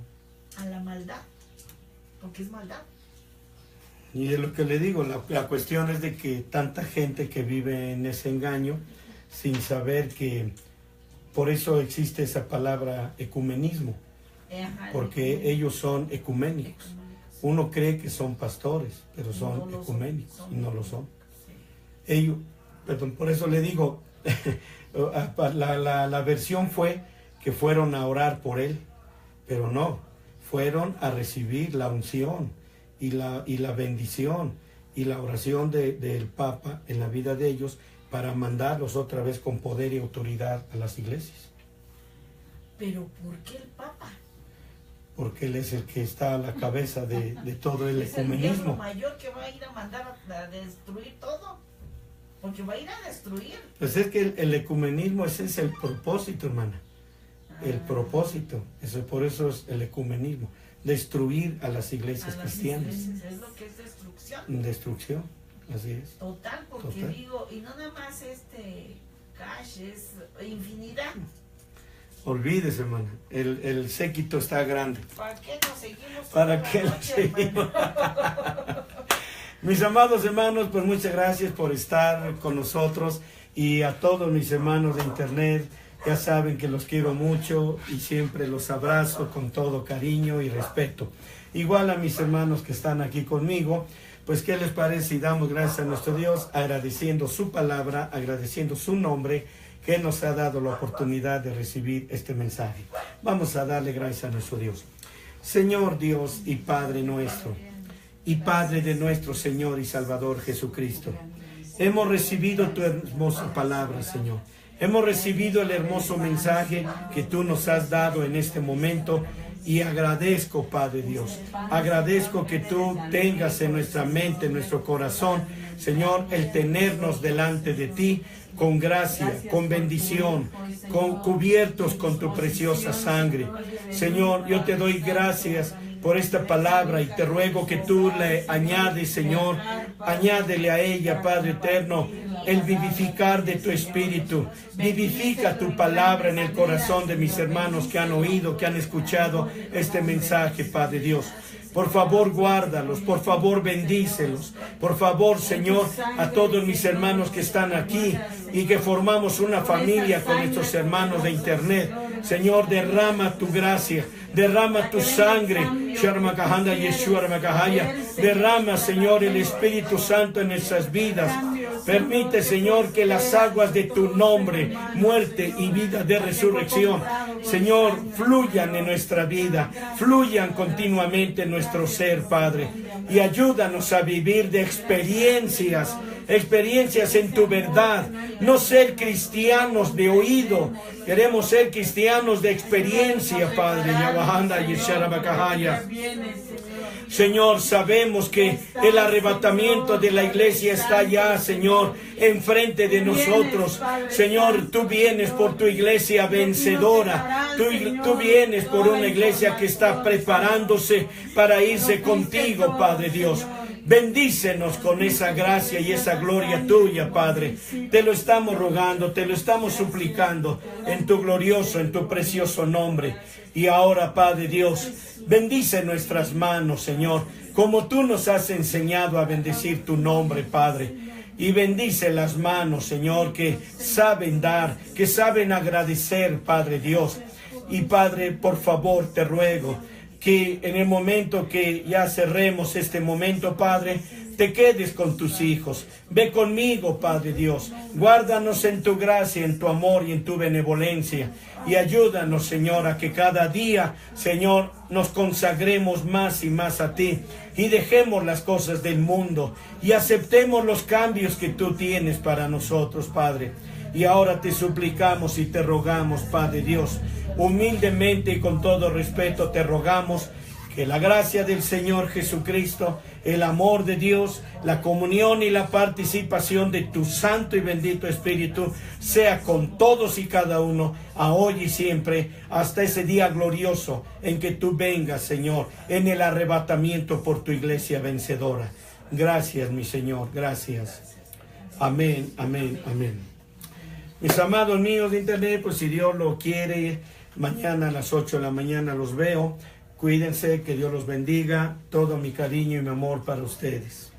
a la maldad, porque es maldad. Y es lo que le digo, la cuestión es de que tanta gente que vive en ese engaño sin saber que por eso existe esa palabra ecumenismo, porque ellos son ecuménicos. Uno cree que son pastores, pero son ecuménicos y no lo son. Ellos, perdón, por eso le digo, la versión fue que fueron a orar por él, pero no, fueron a recibir la unción y la bendición y la oración del Papa en la vida de ellos para mandarlos otra vez con poder y autoridad a las iglesias. ¿Pero por qué el Papa? Porque él es el que está a la cabeza de todo el ecumenismo. Es el diablo mayor que va a ir a mandar a destruir todo, porque va a ir a destruir. Pues es que el ecumenismo, ese es el propósito, hermana. El propósito, por eso es el ecumenismo. Destruir a las iglesias cristianas. Es lo que es destrucción. Destrucción, así es. Total, porque Total. digo, y no nada más Cash, es infinidad. Olvídese, hermana, el séquito está grande. ¿Para qué nos seguimos? ¿Para qué nos seguimos? Mis amados hermanos, pues muchas gracias por estar con nosotros, y a todos mis hermanos de internet, ya saben que los quiero mucho y siempre los abrazo con todo cariño y respeto. Igual a mis hermanos que están aquí conmigo, pues ¿qué les parece si damos gracias a nuestro Dios, agradeciendo su palabra, agradeciendo su nombre, que nos ha dado la oportunidad de recibir este mensaje? Vamos a darle gracias a nuestro Dios. Señor Dios y Padre nuestro, y Padre de nuestro Señor y Salvador Jesucristo, hemos recibido tu hermosa palabra, Señor. Hemos recibido el hermoso mensaje que tú nos has dado en este momento, Y agradezco, Padre Dios, agradezco que tú tengas en nuestra mente, en nuestro corazón, Señor, el tenernos delante de ti con gracia, con bendición, con cubiertos con tu preciosa sangre. Señor, yo te doy gracias por esta palabra y te ruego que tú le añades, Señor, añádele a ella, Padre eterno, el vivificar de tu espíritu. Vivifica tu palabra en el corazón de mis hermanos que han oído, que han escuchado este mensaje, Padre Dios. Por favor, guárdalos, por favor, bendícelos. Por favor, Señor, a todos mis hermanos que están aquí y que formamos una familia con nuestros hermanos de internet. Señor, derrama tu gracia, derrama tu sangre. Derrama, Señor, el Espíritu Santo en nuestras vidas. Permite, Señor, que las aguas de tu nombre, muerte y vida de resurrección, Señor, fluyan en nuestra vida, fluyan continuamente en nuestro ser, Padre. Y ayúdanos a vivir de experiencias en tu verdad. No ser cristianos de oído, queremos ser cristianos de experiencia, Padre. Señor, sabemos que el arrebatamiento de la iglesia está ya, Señor, enfrente de nosotros. Señor, tú vienes por tu iglesia vencedora. Tú vienes por una iglesia que está preparándose para irse contigo, Padre Dios. Bendícenos con esa gracia y esa gloria tuya, Padre. Te lo estamos rogando, te lo estamos suplicando en tu glorioso, en tu precioso nombre. Y ahora, Padre Dios, bendice nuestras manos, Señor, como tú nos has enseñado a bendecir tu nombre, Padre. Y bendice las manos, Señor, que saben dar, que saben agradecer, Padre Dios. Y Padre, por favor, te ruego que en el momento que ya cerremos este momento, Padre, te quedes con tus hijos. Ve conmigo, Padre Dios. Guárdanos en tu gracia, en tu amor y en tu benevolencia. Y ayúdanos, Señor, a que cada día, Señor, nos consagremos más y más a ti. Y dejemos las cosas del mundo. Y aceptemos los cambios que tú tienes para nosotros, Padre. Y ahora te suplicamos y te rogamos, Padre Dios, humildemente y con todo respeto te rogamos que la gracia del Señor Jesucristo, el amor de Dios, la comunión y la participación de tu Santo y bendito Espíritu sea con todos y cada uno, a hoy y siempre, hasta ese día glorioso en que tú vengas, Señor, en el arrebatamiento por tu iglesia vencedora. Gracias, mi Señor, gracias. Amén, amén, amén. Mis amados míos de internet, pues si Dios lo quiere, mañana a las 8 de la mañana los veo. Cuídense, que Dios los bendiga. Todo mi cariño y mi amor para ustedes.